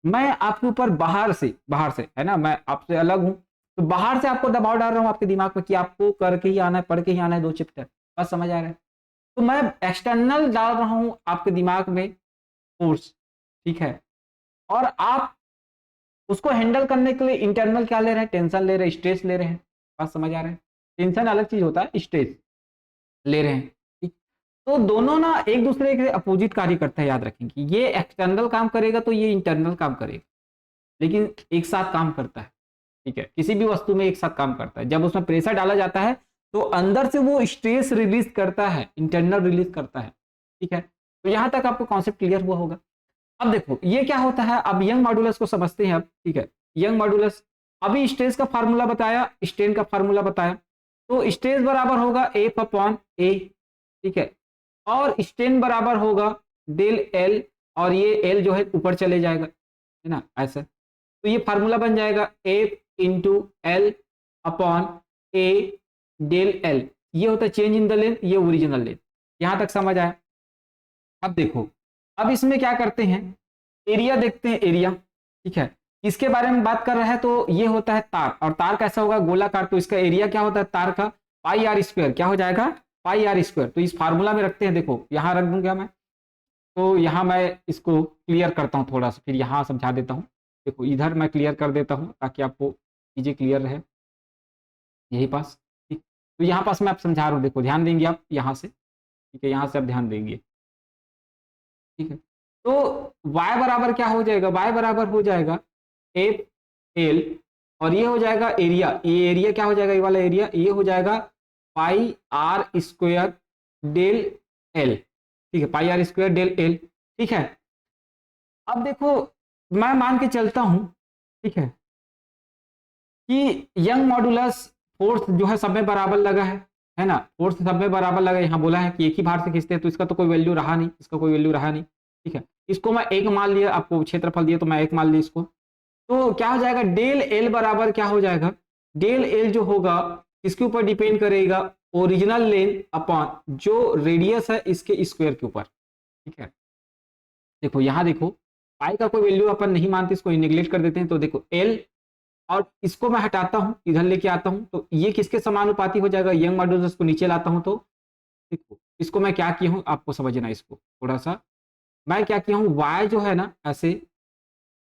मैं आपके ऊपर बाहर से है ना, मैं आपसे अलग हूं, तो बाहर से आपको दबाव डाल रहा हूं आपके दिमाग में कि आपको करके ही आना है, पढ़ के ही आना है 2 चैप्टर। बस समझ आ रहा है। तो मैं एक्सटर्नल डाल रहा हूं आपके दिमाग में फोर्स, ठीक है, और आप उसको हैंडल करने के लिए इंटरनल क्या ले रहे हैं, टेंशन ले रहे हैं, स्ट्रेस ले रहे हैं। बात समझ आ रहे हैं? टेंशन अलग चीज होता है, स्ट्रेस ले रहे हैं, ठीक। तो दोनों ना एक दूसरे के अपोजिट कार्य करते हैं, याद रखेंगे। ये एक्सटर्नल काम करेगा तो ये इंटरनल काम करेगा, लेकिन एक साथ काम करता है, ठीक है। किसी भी वस्तु में एक साथ काम करता है। जब उसमें प्रेशर डाला जाता है तो अंदर से वो स्ट्रेस रिलीज करता है, इंटरनल रिलीज करता है, ठीक है। तो यहां तक आपको कॉन्सेप्ट क्लियर हुआ होगा। अब देखो ये क्या होता है, अब यंग मॉडुलस को समझते हैं अब, ठीक है। यंग मॉडुलस, अभी स्ट्रेस का फार्मूला बताया, स्ट्रेन का फार्मूला बताया। तो स्ट्रेस बराबर होगा एफ अपॉन ए, ठीक है, और स्ट्रेन बराबर होगा डेल एल, और ये एल जो है ऊपर चले जाएगा, है ना, ऐसा। तो ये फार्मूला बन जाएगा एफ इंटू एल अपॉन ए डेल एल। ये होता है चेंज इन द लेंथ, ये ओरिजिनल लेंथ। यहां तक समझ आया? अब देखो, अब इसमें क्या करते हैं, एरिया देखते हैं, एरिया, ठीक है। इसके बारे में बात कर रहा है तो ये होता है तार, और तार कैसा होगा, गोलाकार। तो इसका एरिया क्या होता है तार का, पाई आर स्क्वायर। क्या हो जाएगा, पाई आर स्क्वायर। तो इस फार्मूला में रखते हैं, देखो यहां रख दूंगा मैं, तो यहां मैं इसको क्लियर करता हूं थोड़ा सा, फिर यहां समझा देता हूं। देखो इधर मैं क्लियर कर देता हूं ताकि आपको चीजें क्लियर रहे, यही पास, ठीक। तो यहाँ पास मैं आप समझा रहा हूँ, देखो ध्यान देंगे आप यहाँ से, ठीक है, यहाँ से आप ध्यान देंगे, ठीक है। तो y बराबर क्या हो जाएगा, y बराबर हो जाएगा एफ एल, और ये हो जाएगा एरिया, ये एरिया क्या हो जाएगा, ये वाला एरिया, ये हो जाएगा पाई आर स्क्वायर डेल एल, ठीक है, पाई आर स्क्वायर डेल एल, ठीक है। अब देखो मैं मान के चलता हूं, ठीक है, कि यंग मॉडुलस फोर्स जो है सब में बराबर लगा है ना, फोर्स सब में बराबर लगा। यहाँ बोला है कि एक ही भार से खींचते हैं, तो इसका तो कोई वैल्यू रहा नहीं, इसका कोई वैल्यू रहा नहीं, ठीक है। इसको मैं एक मान लिया, आपको क्षेत्रफल दिया तो मैं एक मान लिया इसको। तो क्या हो जाएगा, डेल एल बराबर क्या हो जाएगा, डेल एल जो होगा इसके ऊपर डिपेंड करेगा ओरिजिनल लेंथ अपॉन जो रेडियस है इसके स्क्वायर के ऊपर, ठीक है। देखो यहाँ देखो, पाई का कोई वैल्यू अपन नहीं मानते, इसको निगलेक्ट कर देते हैं। तो देखो एल, और इसको मैं हटाता हूं, इधर लेके आता हूं, तो ये किसके समानुपाती हो जाएगा, यंग मॉडुलस को नीचे लाता हूं तो देखो इसको मैं क्या किया हूं, आपको समझना इसको थोड़ा सा। मैं क्या किया हूं, y जो है ना ऐसे,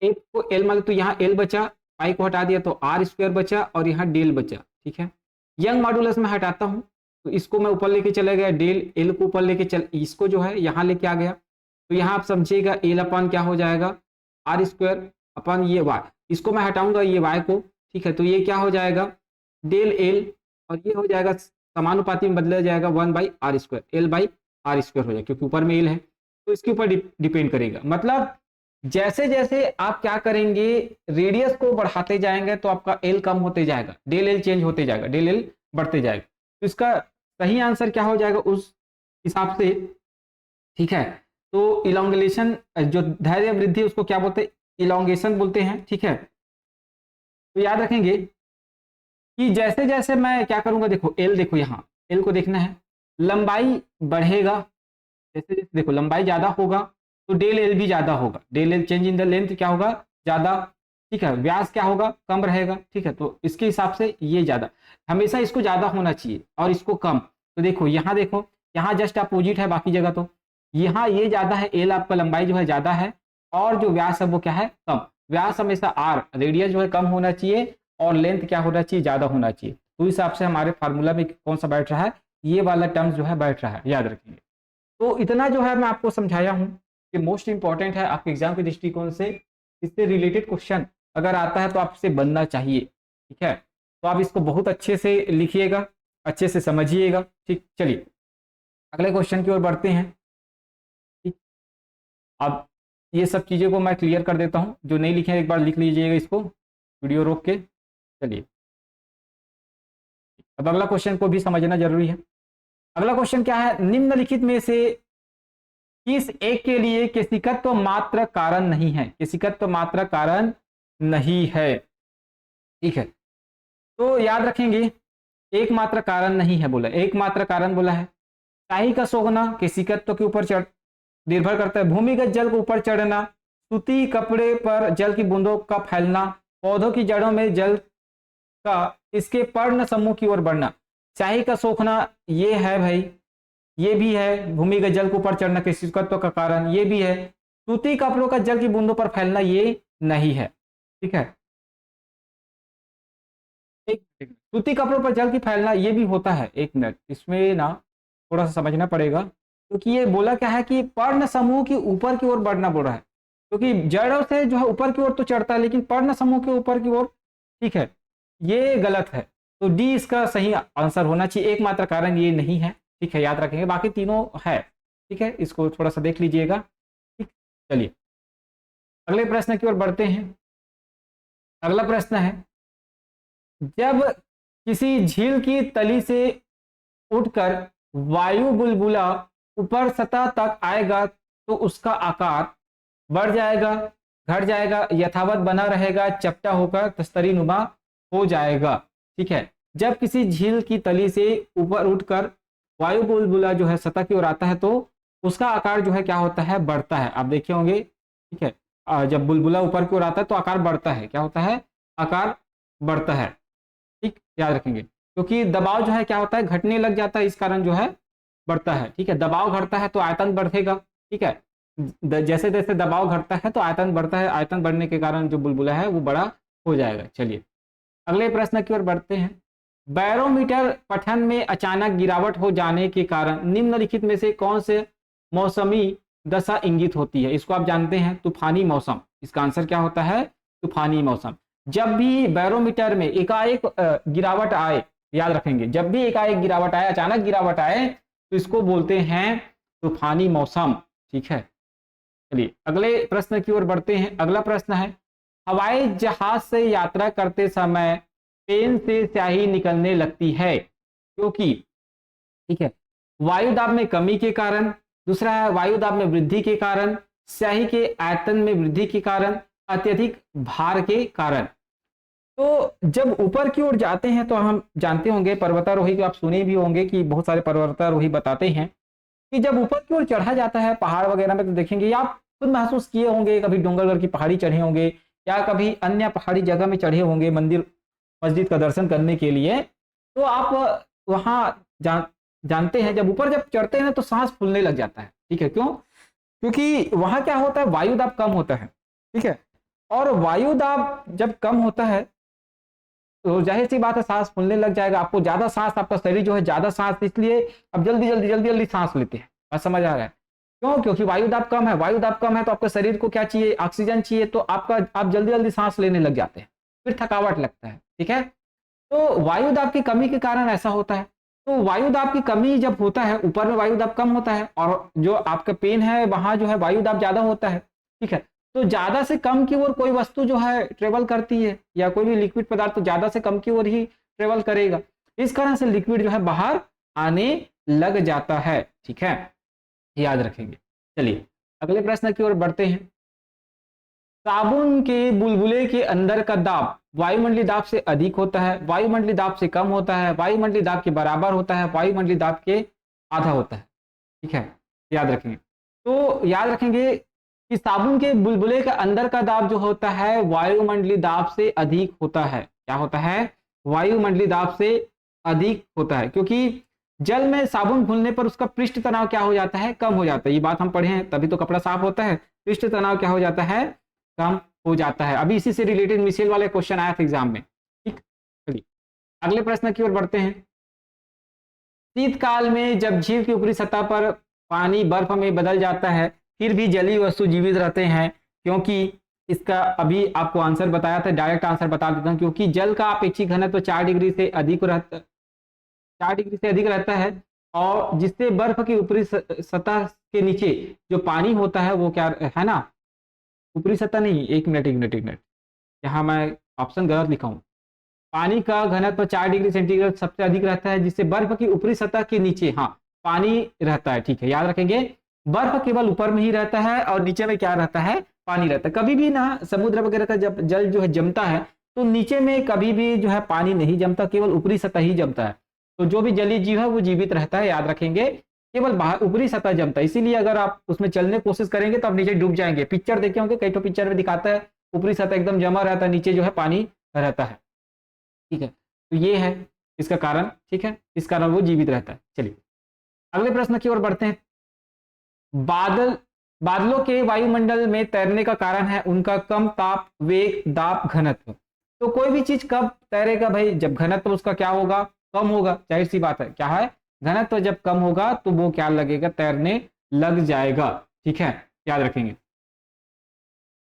एक को एल मान, तो यहाँ एल बचा, पाई को हटा दिया तो आर स्क्वायर बचा, और यहाँ डेल बचा, ठीक है। यंग मॉडुलस में हटाता हूं तो इसको मैं ऊपर लेके चला गया, डेल एल को ऊपर लेके चल, इसको जो है यहाँ लेके आ गया। तो यहाँ आप समझिएगा एल अपन क्या हो जाएगा, आर स्क्वायर अपन ये वाई, इसको मैं हटाऊंगा ये वाई को, ठीक है। तो ये क्या हो जाएगा, डेल एल, और ये हो जाएगा समानुपाती में बदला जाएगा 1/r², l/r² हो जाएगा, क्योंकि ऊपर में एल है तो इसके ऊपर डिपेंड करेगा। मतलब जैसे जैसे आप क्या करेंगे, रेडियस को बढ़ाते जाएंगे तो आपका एल कम होते जाएगा, डेल एल चेंज होते जाएगा, डेल एल बढ़ते जाएगा। तो इसका सही आंसर क्या हो जाएगा उस हिसाब से, ठीक है। तो इलोंगेशन, जो धैर्य वृद्धि उसको क्या बोलते हैं, इलोंगेशन बोलते हैं, ठीक है। तो याद रखेंगे कि जैसे जैसे मैं क्या करूंगा, देखो एल, देखो यहाँ एल को देखना है, लंबाई बढ़ेगा, जैसे जैसे देखो लंबाई ज्यादा होगा तो डेल एल भी ज्यादा होगा, del L change in the length क्या होगा, ज्यादा, ठीक है। व्यास क्या होगा, कम रहेगा, ठीक है। तो इसके हिसाब से ये ज्यादा, हमेशा इसको ज्यादा होना चाहिए और इसको कम। तो देखो यहाँ जस्ट अपोजिट है, बाकी जगह तो यहाँ ये ज्यादा है, एल आपका लंबाई जो है ज्यादा है, और जो व्यास है वो क्या है, कम। व्यास हमेशा आर, रेडियस जो है कम होना चाहिए, और लेंथ क्या होना चाहिए, ज्यादा होना चाहिए। तो इस हिसाब से हमारे फार्मूला में कौन सा बैठ रहा है, ये वाला टर्म्स जो है बैठ रहा है, याद रखिए। तो इतना जो है मैं आपको समझाया हूँ कि मोस्ट इंपॉर्टेंट है आपके एग्जाम के दृष्टिकोण से, इससे रिलेटेड क्वेश्चन अगर आता है तो आपसे बनना चाहिए, ठीक है। तो आप इसको बहुत अच्छे से लिखिएगा, अच्छे से समझिएगा, ठीक। चलिए अगले क्वेश्चन की ओर बढ़ते हैं, ठीक। अब ये सब चीज़ों को मैं क्लियर कर देता हूँ, जो नहीं लिखे एक बार लिख लीजिएगा इसको, वीडियो रोक के। चलिए अब अगला क्वेश्चन को भी समझना जरूरी है। अगला क्वेश्चन क्या है, निम्नलिखित में से किस एक के लिए केशिकत्व मात्र कारण नहीं है, केशिकत्व मात्र कारण नहीं है, ठीक है। तो याद रखेंगे, एकमात्र कारण नहीं है बोला, एकमात्र कारण बोला है। शाही का सोगना केशिकत्व के ऊपर चढ़ निर्भर करता है, भूमिगत जल को ऊपर चढ़ना, सूती कपड़े पर जल की बूंदों का फैलना, पौधों की जड़ों में जल का इसके पर्ण समूह की ओर बढ़ना। शाही का सोखना ये है भाई, ये भी है भूमिगत जल को ऊपर चढ़ना के शुष्कत्व का कारण, ये भी है। सूती कपड़ों का जल की बूंदों पर फैलना, ये नहीं है। ठीक है, सूती कपड़ों पर जल की फैलना ये भी होता है। एक मिनट, इसमें ना थोड़ा सा समझना पड़ेगा, क्योंकि ये बोला क्या है कि पर्ण समूह की ऊपर की ओर बढ़ना बोल रहा है, क्योंकि जड़ों से जो है ऊपर की ओर तो चढ़ता है, लेकिन पर्ण समूह के ऊपर की ओर, ठीक है, ये गलत है। तो डी इसका सही आंसर होना चाहिए, एकमात्र कारण ये नहीं है। ठीक है, याद रखेंगे, बाकी तीनों है। ठीक है, इसको थोड़ा सा देख लीजिएगा। ठीक, चलिए अगले प्रश्न की ओर बढ़ते हैं। अगला प्रश्न है, जब किसी झील की तली से उठकर वायु बुलबुला ऊपर सतह तक आएगा तो उसका आकार बढ़ जाएगा, घट जाएगा, यथावत बना रहेगा, चपटा होकर तस्तरी नुमा हो जाएगा। ठीक है, जब किसी झील की तली से ऊपर उठकर वायु बुलबुला जो है सतह की ओर आता है तो उसका आकार जो है क्या होता है, बढ़ता है। आप देखे होंगे, ठीक है, जब बुलबुला ऊपर की ओर आता है तो आकार बढ़ता है, क्या होता है, आकार बढ़ता है। ठीक, याद रखेंगे, क्योंकि दबाव जो है क्या होता है, घटने लग जाता है, इस कारण जो है बढ़ता है। ठीक है, दबाव घटता है तो आयतन बढ़ेगा। ठीक है, जैसे जैसे दबाव घटता है तो आयतन बढ़ता है, आयतन बढ़ने के कारण जो बुलबुला है वो बड़ा हो जाएगा। चलिए अगले प्रश्न की ओर बढ़ते हैं। बैरोमीटर पठन में अचानक गिरावट हो जाने के कारण निम्नलिखित में से कौन से मौसमी दशा इंगित होती है? इसको आप जानते हैं, तूफानी मौसम। इसका आंसर क्या होता है, तूफानी मौसम। जब भी बैरोमीटर में एकाएक गिरावट आए, याद रखेंगे, जब भी एकाएक गिरावट आए, अचानक गिरावट आए, तो इसको बोलते हैं तूफानी मौसम। ठीक है, चलिए अगले प्रश्न की ओर बढ़ते हैं। अगला प्रश्न है, हवाई जहाज से यात्रा करते समय पेन से स्याही निकलने लगती है क्योंकि, ठीक है, वायु दाब में कमी के कारण, दूसरा है वायु दाब में वृद्धि के कारण, स्याही के आयतन में वृद्धि के कारण, अत्यधिक भार के कारण। तो जब ऊपर की ओर जाते हैं तो हम जानते होंगे, पर्वतारोही को आप सुने भी होंगे कि बहुत सारे पर्वतारोही बताते हैं कि जब ऊपर की ओर चढ़ा जाता है पहाड़ वगैरह में, तो देखेंगे या आप खुद महसूस किए होंगे, कभी डूंगरगढ़ की पहाड़ी चढ़े होंगे या कभी अन्य पहाड़ी जगह में चढ़े होंगे मंदिर मस्जिद का दर्शन करने के लिए, तो आप वहां जानते हैं जब ऊपर जब चढ़ते हैं तो सांस फूलने लग जाता है। ठीक है, क्यों, क्योंकि वहां क्या होता है, वायु दाब कम होता है। ठीक है, और वायु दाब जब कम होता है तो जाहिर सी बात है सांस फूलने लग जाएगा, आपको ज्यादा सांस, आपका शरीर जो है ज्यादा सांस, इसलिए अब जल्दी जल्दी जल्दी जल्दी सांस लेते हैं। बात समझ आ रहा है, क्यों, क्योंकि वायु दाब कम है। वायु दाब कम है तो आपके शरीर को क्या चाहिए, ऑक्सीजन चाहिए, तो आप जल्दी जल्दी सांस लेने लग जाते हैं, फिर थकावट लगता है। ठीक है, तो वायु दाब की कमी के कारण ऐसा होता है। तो वायु दाब की कमी जब होता है, ऊपर में वायु दाब कम होता है और जो आपका पेन है वहां जो है वायु दाब ज्यादा होता है। ठीक है, तो ज्यादा से कम की ओर कोई वस्तु जो है ट्रेवल करती है, या कोई भी लिक्विड पदार्थ तो ज्यादा से कम की ओर ही ट्रेवल करेगा, इस कारण से लिक्विड जो है बाहर आने लग जाता है। ठीक है, याद रखेंगे। चलिए अगले प्रश्न की ओर बढ़ते हैं। साबुन के बुलबुले के अंदर का दाब वायुमंडलीय दाब से अधिक होता है, वायुमंडलीय दाब से कम होता है, वायुमंडलीय दाब के बराबर होता है, वायुमंडलीय दाब के आधा होता है। ठीक है, याद रखेंगे। तो याद रखेंगे कि साबुन के बुलबुले के अंदर का दाब जो होता है वायुमंडलीय दाब से अधिक होता है। क्या होता है, वायुमंडलीय दाब से अधिक होता है, क्योंकि जल में साबुन घुलने पर उसका पृष्ठ तनाव क्या हो जाता है, कम हो जाता है। ये बात हम पढ़े हैं, तभी तो कपड़ा साफ होता है। पृष्ठ तनाव क्या हो जाता है, कम हो जाता है। अभी इसी से रिलेटेड मिसेल वाले क्वेश्चन आया था एग्जाम में। ठीक, चलिए अगले प्रश्न की ओर बढ़ते हैं। शीतकाल में जब झील की ऊपरी सतह पर पानी बर्फ में बदल जाता है फिर भी जलीय वस्तु जीवित रहते हैं, क्योंकि इसका अभी आपको आंसर बताया था, डायरेक्ट आंसर बता देता हूं, क्योंकि जल का अपेक्षित घनत्व 4 डिग्री से अधिक रहता, 4 डिग्री से अधिक रहता है, और जिससे बर्फ की ऊपरी सतह के नीचे जो पानी होता है वो क्या है ना, ऊपरी सतह नहीं, एक मिनट, यहाँ मैं ऑप्शन गलत लिखा हूँ। पानी का घनत्व 4 डिग्री सेंटीग्रेड सबसे अधिक रहता है, जिससे बर्फ की ऊपरी सतह के नीचे, हाँ, पानी रहता है। ठीक है, याद रखेंगे, बर्फ केवल ऊपर में ही रहता है और नीचे में क्या रहता है, पानी रहता है। कभी भी ना समुद्र वगैरह का जब जल जो है जमता है तो नीचे में कभी भी जो है पानी नहीं जमता, केवल ऊपरी सतह ही जमता है। तो जो भी जलीय जीव है वो जीवित रहता है, याद रखेंगे, केवल बाहर ऊपरी सतह जमता है। इसीलिए अगर आप उसमें चलने की कोशिश करेंगे तो आप नीचे डूब जाएंगे। पिक्चर देखे होंगे, कई तो पिक्चर में दिखाता है ऊपरी सतह एकदम जमा रहता है, नीचे जो है पानी रहता है। ठीक है, तो ये है इसका कारण। ठीक है, इस कारण वो जीवित रहता है। चलिए अगले प्रश्न की ओर बढ़ते हैं। बादलों के वायुमंडल में तैरने का कारण है उनका कम ताप, वेग, दाब, घनत्व। तो कोई भी चीज कब तैरेगा भाई? जब घनत्व उसका क्या होगा? कम होगा। जाहिर सी बात है, क्या है? घनत्व जब कम होगा तो वो क्या लगेगा? तैरने लग जाएगा। ठीक है, याद रखेंगे।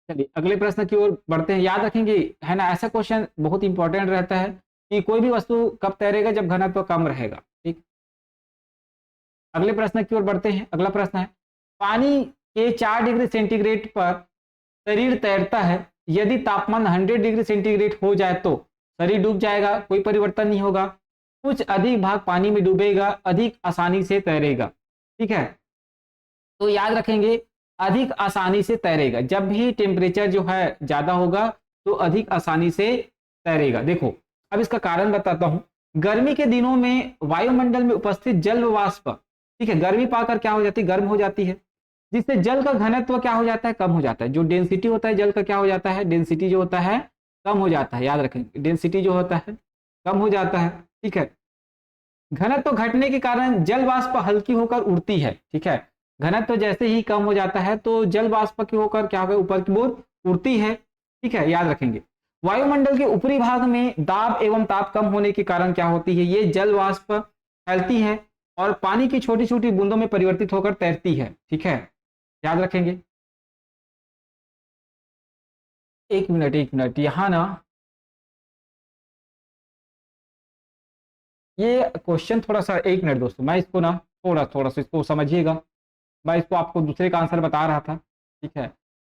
चलिए अगले प्रश्न की ओर बढ़ते हैं। याद रखेंगे, है ना, ऐसा क्वेश्चन बहुत इंपॉर्टेंट रहता है कि कोई भी वस्तु कब तैरेगा? जब घनत्व कम रहेगा। ठीक, अगले प्रश्न की ओर बढ़ते हैं। अगला प्रश्न है, पानी के 4 डिग्री सेंटीग्रेड पर शरीर तैरता है, यदि तापमान 100 डिग्री सेंटीग्रेड हो जाए तो शरीर डूब जाएगा, कोई परिवर्तन नहीं होगा। कुछ अधिक भाग पानी में डूबेगा, अधिक आसानी से तैरेगा। ठीक है, तो याद रखेंगे, अधिक आसानी से तैरेगा। जब भी टेम्परेचर जो है ज्यादा होगा तो अधिक आसानी से तैरेगा। देखो, अब इसका कारण बताता हूं। गर्मी के दिनों में वायुमंडल में उपस्थित जल वाष्प, ठीक है, गर्मी पाकर क्या हो जाती है? गर्म हो जाती है, जिससे जल का घनत्व क्या हो जाता है? कम हो जाता है। जो डेंसिटी होता है जल का क्या हो जाता है? डेंसिटी जो होता है कम हो जाता है। याद रखेंगे, डेंसिटी जो होता है कम हो जाता है। ठीक है, घनत्व घटने के कारण जल वाष्प हल्की होकर उड़ती है। ठीक है, घनत्व जैसे ही कम हो जाता है तो जल वाष्प की होकर क्या होगा? ऊपर की ओर उड़ती है। ठीक है, याद रखेंगे। वायुमंडल के ऊपरी भाग में दाब एवं ताप कम होने के कारण क्या होती है? ये जल वाष्प फैलती है और पानी की छोटी छोटी बूंदों में परिवर्तित होकर तैरती है। ठीक है, याद रखेंगे। एक मिनट, एक मिनट, यहाँ ना ये क्वेश्चन थोड़ा सा, एक मिनट दोस्तों, मैं इसको ना थोड़ा थोड़ा सा इसको समझिएगा। मैं इसको आपको दूसरे का आंसर बता रहा था। ठीक है,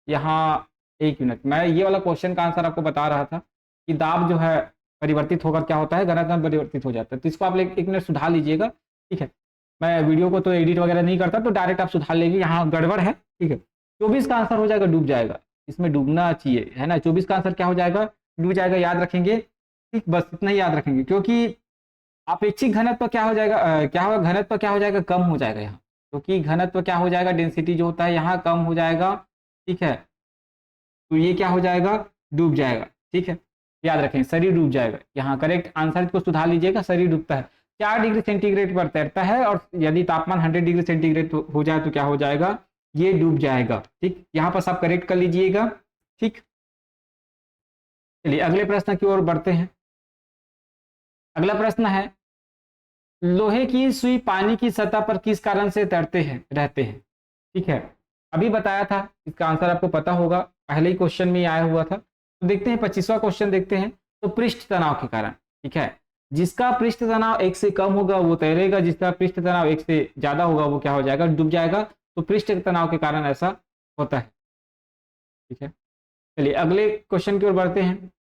यहाँ एक मिनट, मैं ये वाला क्वेश्चन का आंसर आपको बता रहा था कि दाब जो है परिवर्तित होकर क्या होता है? घनत्व में परिवर्तित हो जाता है। तो इसको आप एक मिनट सुधार लीजिएगा। ठीक है, मैं वीडियो को तो एडिट वगैरह नहीं करता, तो डायरेक्ट आप सुधार लेंगे। यहाँ गड़बड़ है। ठीक है, 24 का आंसर हो जाएगा डूब जाएगा। इसमें डूबना चाहिए, है ना। 24 का आंसर क्या हो जाएगा? डूब जाएगा। याद रखेंगे। ठीक, बस इतना ही याद रखेंगे, क्योंकि अपेक्षित घनत्व क्या हो जाएगा? क्या होगा? घनत्व क्या हो जाएगा? कम हो जाएगा यहाँ, क्योंकि घनत्व क्या हो जाएगा? डेंसिटी जो होता है यहाँ कम हो जाएगा। ठीक है, तो ये क्या हो जाएगा? डूब जाएगा। ठीक है, याद रखें, शरीर डूब जाएगा। यहाँ करेक्ट आंसर को सुधार लीजिएगा, शरीर डूबता है। 4 डिग्री सेंटीग्रेड पर तैरता है और यदि तापमान 100 डिग्री सेंटीग्रेड हो जाए तो क्या हो जाएगा? ये डूब जाएगा। ठीक, यहाँ पर सब करेक्ट कर लीजिएगा। ठीक, चलिए अगले प्रश्न की ओर बढ़ते हैं। अगला प्रश्न है, लोहे की सुई पानी की सतह पर किस कारण से तैरते हैं रहते हैं? ठीक है, अभी बताया था, इसका आंसर आपको पता होगा, पहले ही क्वेश्चन में आया हुआ था। तो देखते हैं 25वां क्वेश्चन देखते हैं। तो पृष्ठ तनाव के कारण। ठीक है, जिसका पृष्ठ तनाव 1 से कम होगा वो तैरेगा, जिसका पृष्ठ तनाव 1 से ज्यादा होगा वो क्या हो जाएगा? डूब जाएगा। तो पृष्ठ तनाव के कारण ऐसा होता है। ठीक है, चलिए अगले क्वेश्चन की ओर बढ़ते हैं।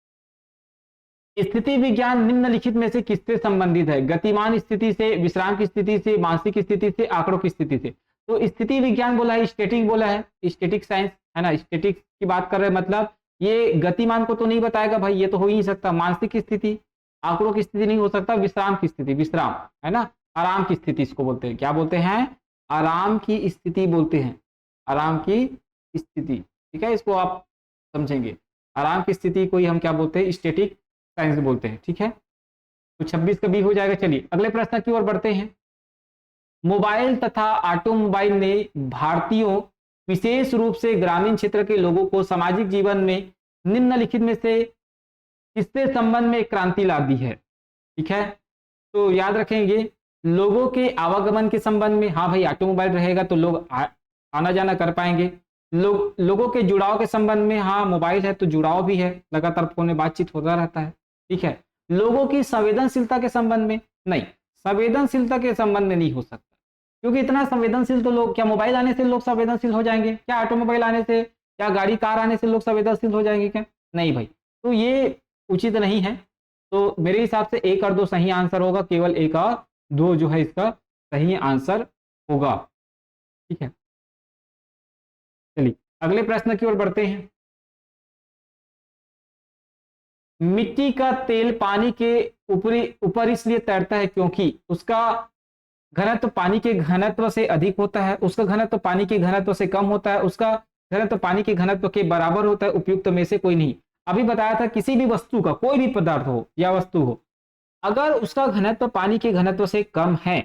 स्थिति विज्ञान निम्नलिखित में से किससे संबंधित है? गतिमान स्थिति से, विश्राम की स्थिति से, मानसिक स्थिति से, आंकड़ों की स्थिति से। तो स्थिति विज्ञान बोला है, स्टैटिक बोला है, स्टैटिक साइंस, है ना, स्टैटिक की बात कर रहे हैं। मतलब ये गतिमान को तो नहीं बताएगा भाई, ये तो हो ही नहीं सकता। मानसिक स्थिति, आंकड़ों की स्थिति नहीं हो सकता। विश्राम की स्थिति, विश्राम, है ना, आराम की स्थिति इसको बोलते हैं। क्या बोलते हैं? आराम की स्थिति बोलते हैं, आराम की स्थिति। ठीक है, इसको आप समझेंगे। आराम की स्थिति को ही हम क्या बोलते हैं? स्टैटिक साइंस बोलते हैं। ठीक है, तो 26 का बी हो जाएगा। चलिए अगले प्रश्न की ओर बढ़ते हैं। मोबाइल तथा ऑटोमोबाइल ने भारतीयों, विशेष रूप से ग्रामीण क्षेत्र के लोगों को सामाजिक जीवन में निम्नलिखित में से किससे संबंध में क्रांति ला दी है? ठीक है, तो याद रखेंगे, लोगों के आवागमन के संबंध में, हाँ भाई ऑटोमोबाइल रहेगा तो लोग आना जाना कर पाएंगे। लोगों के जुड़ाव के संबंध में, हाँ मोबाइल है तो जुड़ाव भी है, लगातार फोन में बातचीत होता रहता है। ठीक है, लोगों की संवेदनशीलता के संबंध में नहीं, संवेदनशीलता के संबंध में नहीं हो सकता, क्योंकि इतना संवेदनशील तो लोग, क्या मोबाइल आने से लोग संवेदनशील हो जाएंगे? क्या ऑटोमोबाइल आने से, क्या गाड़ी कार आने से लोग संवेदनशील हो जाएंगे? क्या नहीं भाई, तो ये उचित नहीं है। तो मेरे हिसाब से 1 और 2 सही आंसर होगा, केवल 1 और 2 जो है इसका सही आंसर होगा। ठीक है, चलिए अगले प्रश्न की ओर बढ़ते हैं। मिट्टी का तेल पानी के ऊपर इसलिए तैरता है क्योंकि उसका घनत्व पानी के घनत्व से अधिक होता है, उसका घनत्व पानी के घनत्व से कम होता है, उसका घनत्व पानी के घनत्व के बराबर होता है, उपयुक्त में से कोई नहीं। अभी बताया था किसी भी वस्तु का, कोई भी पदार्थ हो या वस्तु हो, अगर उसका घनत्व पानी के घनत्व से कम है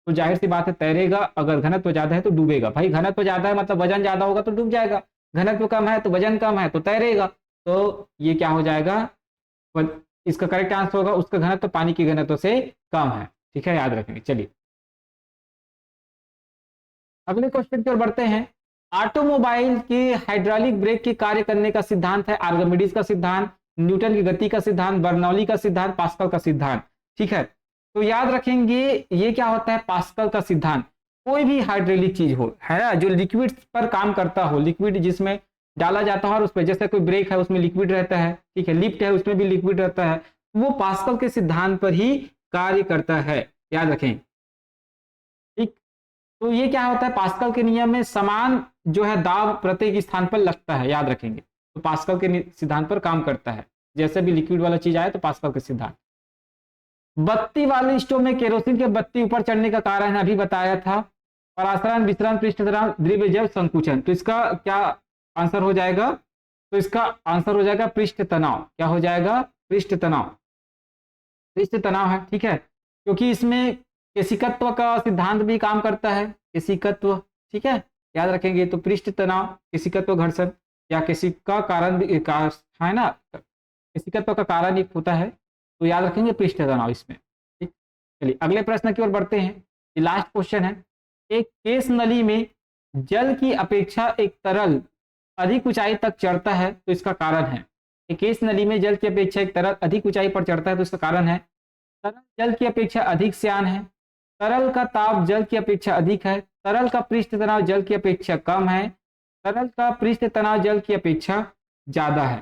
तो जाहिर सी बात है तैरेगा, अगर घनत्व ज्यादा है तो डूबेगा। भाई घनत्व ज्यादा है मतलब वजन ज्यादा होगा तो डूब जाएगा, घनत्व कम है तो वजन कम है तो तैरेगा। तो ये क्या हो जाएगा, इसका करेक्ट आंसर होगा उसका घनत्व पानी के घनत्व से कम है। ठीक है, याद रखेंगे। चलिए अगले क्वेश्चन की ओर बढ़ते हैं। ऑटोमोबाइल के हाइड्रोलिक ब्रेक के कार्य करने का सिद्धांत है आर्किमिडीज का सिद्धांत, न्यूटन की गति का सिद्धांत, बर्नौली का सिद्धांत, पास्कल का सिद्धांत। ठीक है, तो याद रखेंगे ये क्या होता है, पास्कल का सिद्धांत। कोई भी हाइड्रोलिक चीज हो, है ना, जो लिक्विड पर काम करता हो, लिक्विड जिसमें डाला जाता है और उसमें जैसे कोई ब्रेक है उसमें लिक्विड रहता है, ठीक है, लिफ्ट है उसमें भी लिक्विड रहता है, वो पास्कल के सिद्धांत पर ही कार्य करता है, याद रखें। ठीक, तो ये क्या होता है, पास्कल के नियम में समान जो है दाब प्रत्येक स्थान पर लगता है, याद रखेंगे। तो पास्कल के सिद्धांत पर काम करता है, जैसे भी लिक्विड वाला चीज आए तो पास्कल के सिद्धांत। बत्ती वाले स्टोव में केरोसिन के बत्ती ऊपर चढ़ने का कारण अभी बताया था, परासरण, विसरण, पृष्ठ तनाव, द्रव्य जल संकुचन। तो इसका क्या आंसर हो जाएगा, तो इसका आंसर हो जाएगा पृष्ठ तनाव। क्या हो जाएगा, पृष्ठ तनाव, पृष्ठ तनाव है। ठीक है, क्योंकि इसमें केशिकत्व का सिद्धांत भी काम करता है, केशिकत्व। ठीक है, याद रखेंगे। तो पृष्ठ तनाव, केशिकत्व घर्षण या केशिका कारण भी है ना, केशिकत्व का कारण एक होता है, तो याद रखेंगे पृष्ठ तनाव इसमें। ठीक, चलिए अगले प्रश्न की ओर बढ़ते हैं। ये लास्ट क्वेश्चन है। एक केस नली में जल की अपेक्षा एक तरल अधिक ऊंचाई तक चढ़ता है तो इसका कारण है। एक केस नली में जल की अपेक्षा एक तरल अधिक ऊंचाई पर चढ़ता है तो इसका कारण है, तरल जल की अपेक्षा अधिक श्यान है, तरल का ताप जल की अपेक्षा अधिक है, तरल का पृष्ठ तनाव जल की अपेक्षा कम है, तरल का पृष्ठ तनाव जल की अपेक्षा ज्यादा है।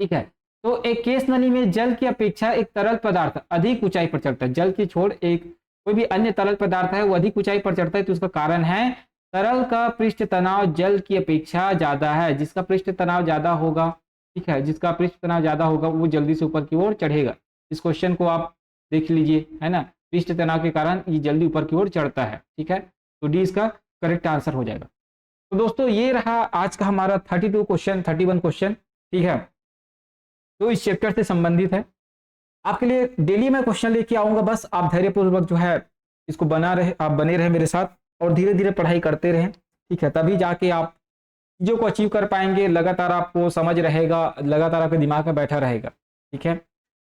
ठीक है, तो एक केस नली में जल की अपेक्षा एक तरल पदार्थ अधिक ऊंचाई पर चढ़ता है, जल की छोड़ एक कोई भी अन्य तरल पदार्थ है वो अधिक ऊंचाई पर चढ़ता है तो उसका कारण है तरल का पृष्ठ तनाव जल की अपेक्षा ज्यादा है। जिसका पृष्ठ तनाव ज्यादा होगा, ठीक है, जिसका पृष्ठ तनाव ज्यादा होगा वो जल्दी से ऊपर की ओर चढ़ेगा। इस क्वेश्चन को आप देख लीजिए, है ना, पृष्ठ तनाव के कारण ये जल्दी ऊपर की ओर चढ़ता है। ठीक है, तो डी इसका करेक्ट आंसर हो जाएगा। तो दोस्तों ये रहा आज का हमारा 32 क्वेश्चन, 31 क्वेश्चन। ठीक है, तो इस चैप्टर से संबंधित है। आपके लिए डेली मैं क्वेश्चन लेके आऊंगा, बस आप धैर्यपूर्वक जो है इसको आप बने रहे मेरे साथ और धीरे धीरे पढ़ाई करते रहें। ठीक है, तभी जाके आप चीज़ों को अचीव कर पाएंगे, लगातार आपको समझ रहेगा, लगातार आपके दिमाग में बैठा रहेगा। ठीक है,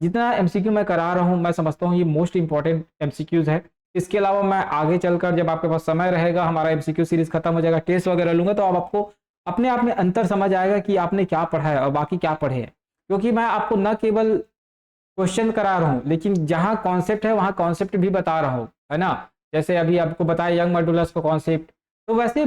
जितना एमसीक्यू मैं करा रहा हूँ मैं समझता हूँ ये मोस्ट इंपॉर्टेंट एमसीक्यूज है। इसके अलावा मैं आगे चलकर जब आपके पास समय रहेगा, हमारा एमसीक्यू सीरीज खत्म हो जाएगा, टेस्ट वगैरह लूंगा, तो आपको अपने आप में अंतर समझ आएगा कि आपने क्या पढ़ा है और बाकी क्या पढ़े हैं। क्योंकि मैं आपको न केवल क्वेश्चन करा रहा हूँ लेकिन जहाँ कॉन्सेप्ट है वहाँ कॉन्सेप्ट भी बता रहा हूँ, है ना। जैसे अभी आपको बताया यंग मॉड्यूलस का कॉन्सेप्ट, तो वैसे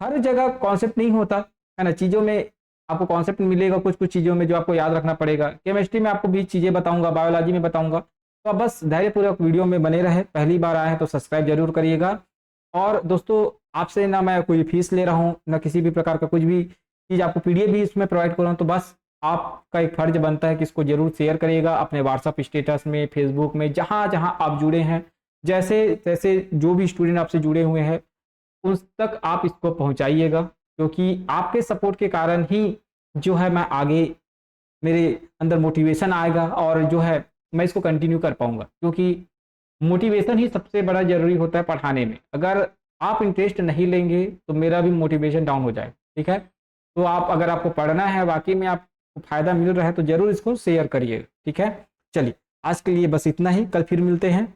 हर जगह कॉन्सेप्ट नहीं होता, है ना। चीज़ों में आपको कॉन्सेप्ट मिलेगा, कुछ कुछ चीज़ों में जो आपको याद रखना पड़ेगा। केमिस्ट्री में आपको भी चीज़ें बताऊंगा, बायोलॉजी में बताऊंगा। तो आप बस धैर्यपूर्वक वीडियो में बने रहे। पहली बार आए हैं तो सब्सक्राइब जरूर करिएगा। और दोस्तों आपसे ना मैं कोई फीस ले रहा हूँ, ना किसी भी प्रकार का कुछ भी चीज़, आपको पीडीएफ भी इसमें प्रोवाइड कर रहा हूँ। तो बस आपका एक फर्ज बनता है कि इसको जरूर शेयर करिएगा अपने व्हाट्सअप स्टेटस में, फेसबुक में, जहाँ जहाँ आप जुड़े हैं, जैसे जैसे जो भी स्टूडेंट आपसे जुड़े हुए हैं उस तक आप इसको पहुँचाइएगा। क्योंकि आपके सपोर्ट के कारण ही जो है मैं आगे, मेरे अंदर मोटिवेशन आएगा और जो है मैं इसको कंटिन्यू कर पाऊँगा। क्योंकि मोटिवेशन ही सबसे बड़ा ज़रूरी होता है पढ़ाने में। अगर आप इंटरेस्ट नहीं लेंगे तो मेरा भी मोटिवेशन डाउन हो जाए। ठीक है, तो आप अगर आपको पढ़ना है, वाकई में आपको फ़ायदा मिल रहा है, तो ज़रूर इसको शेयर करिए। ठीक है, चलिए आज के लिए बस इतना ही, कल फिर मिलते हैं।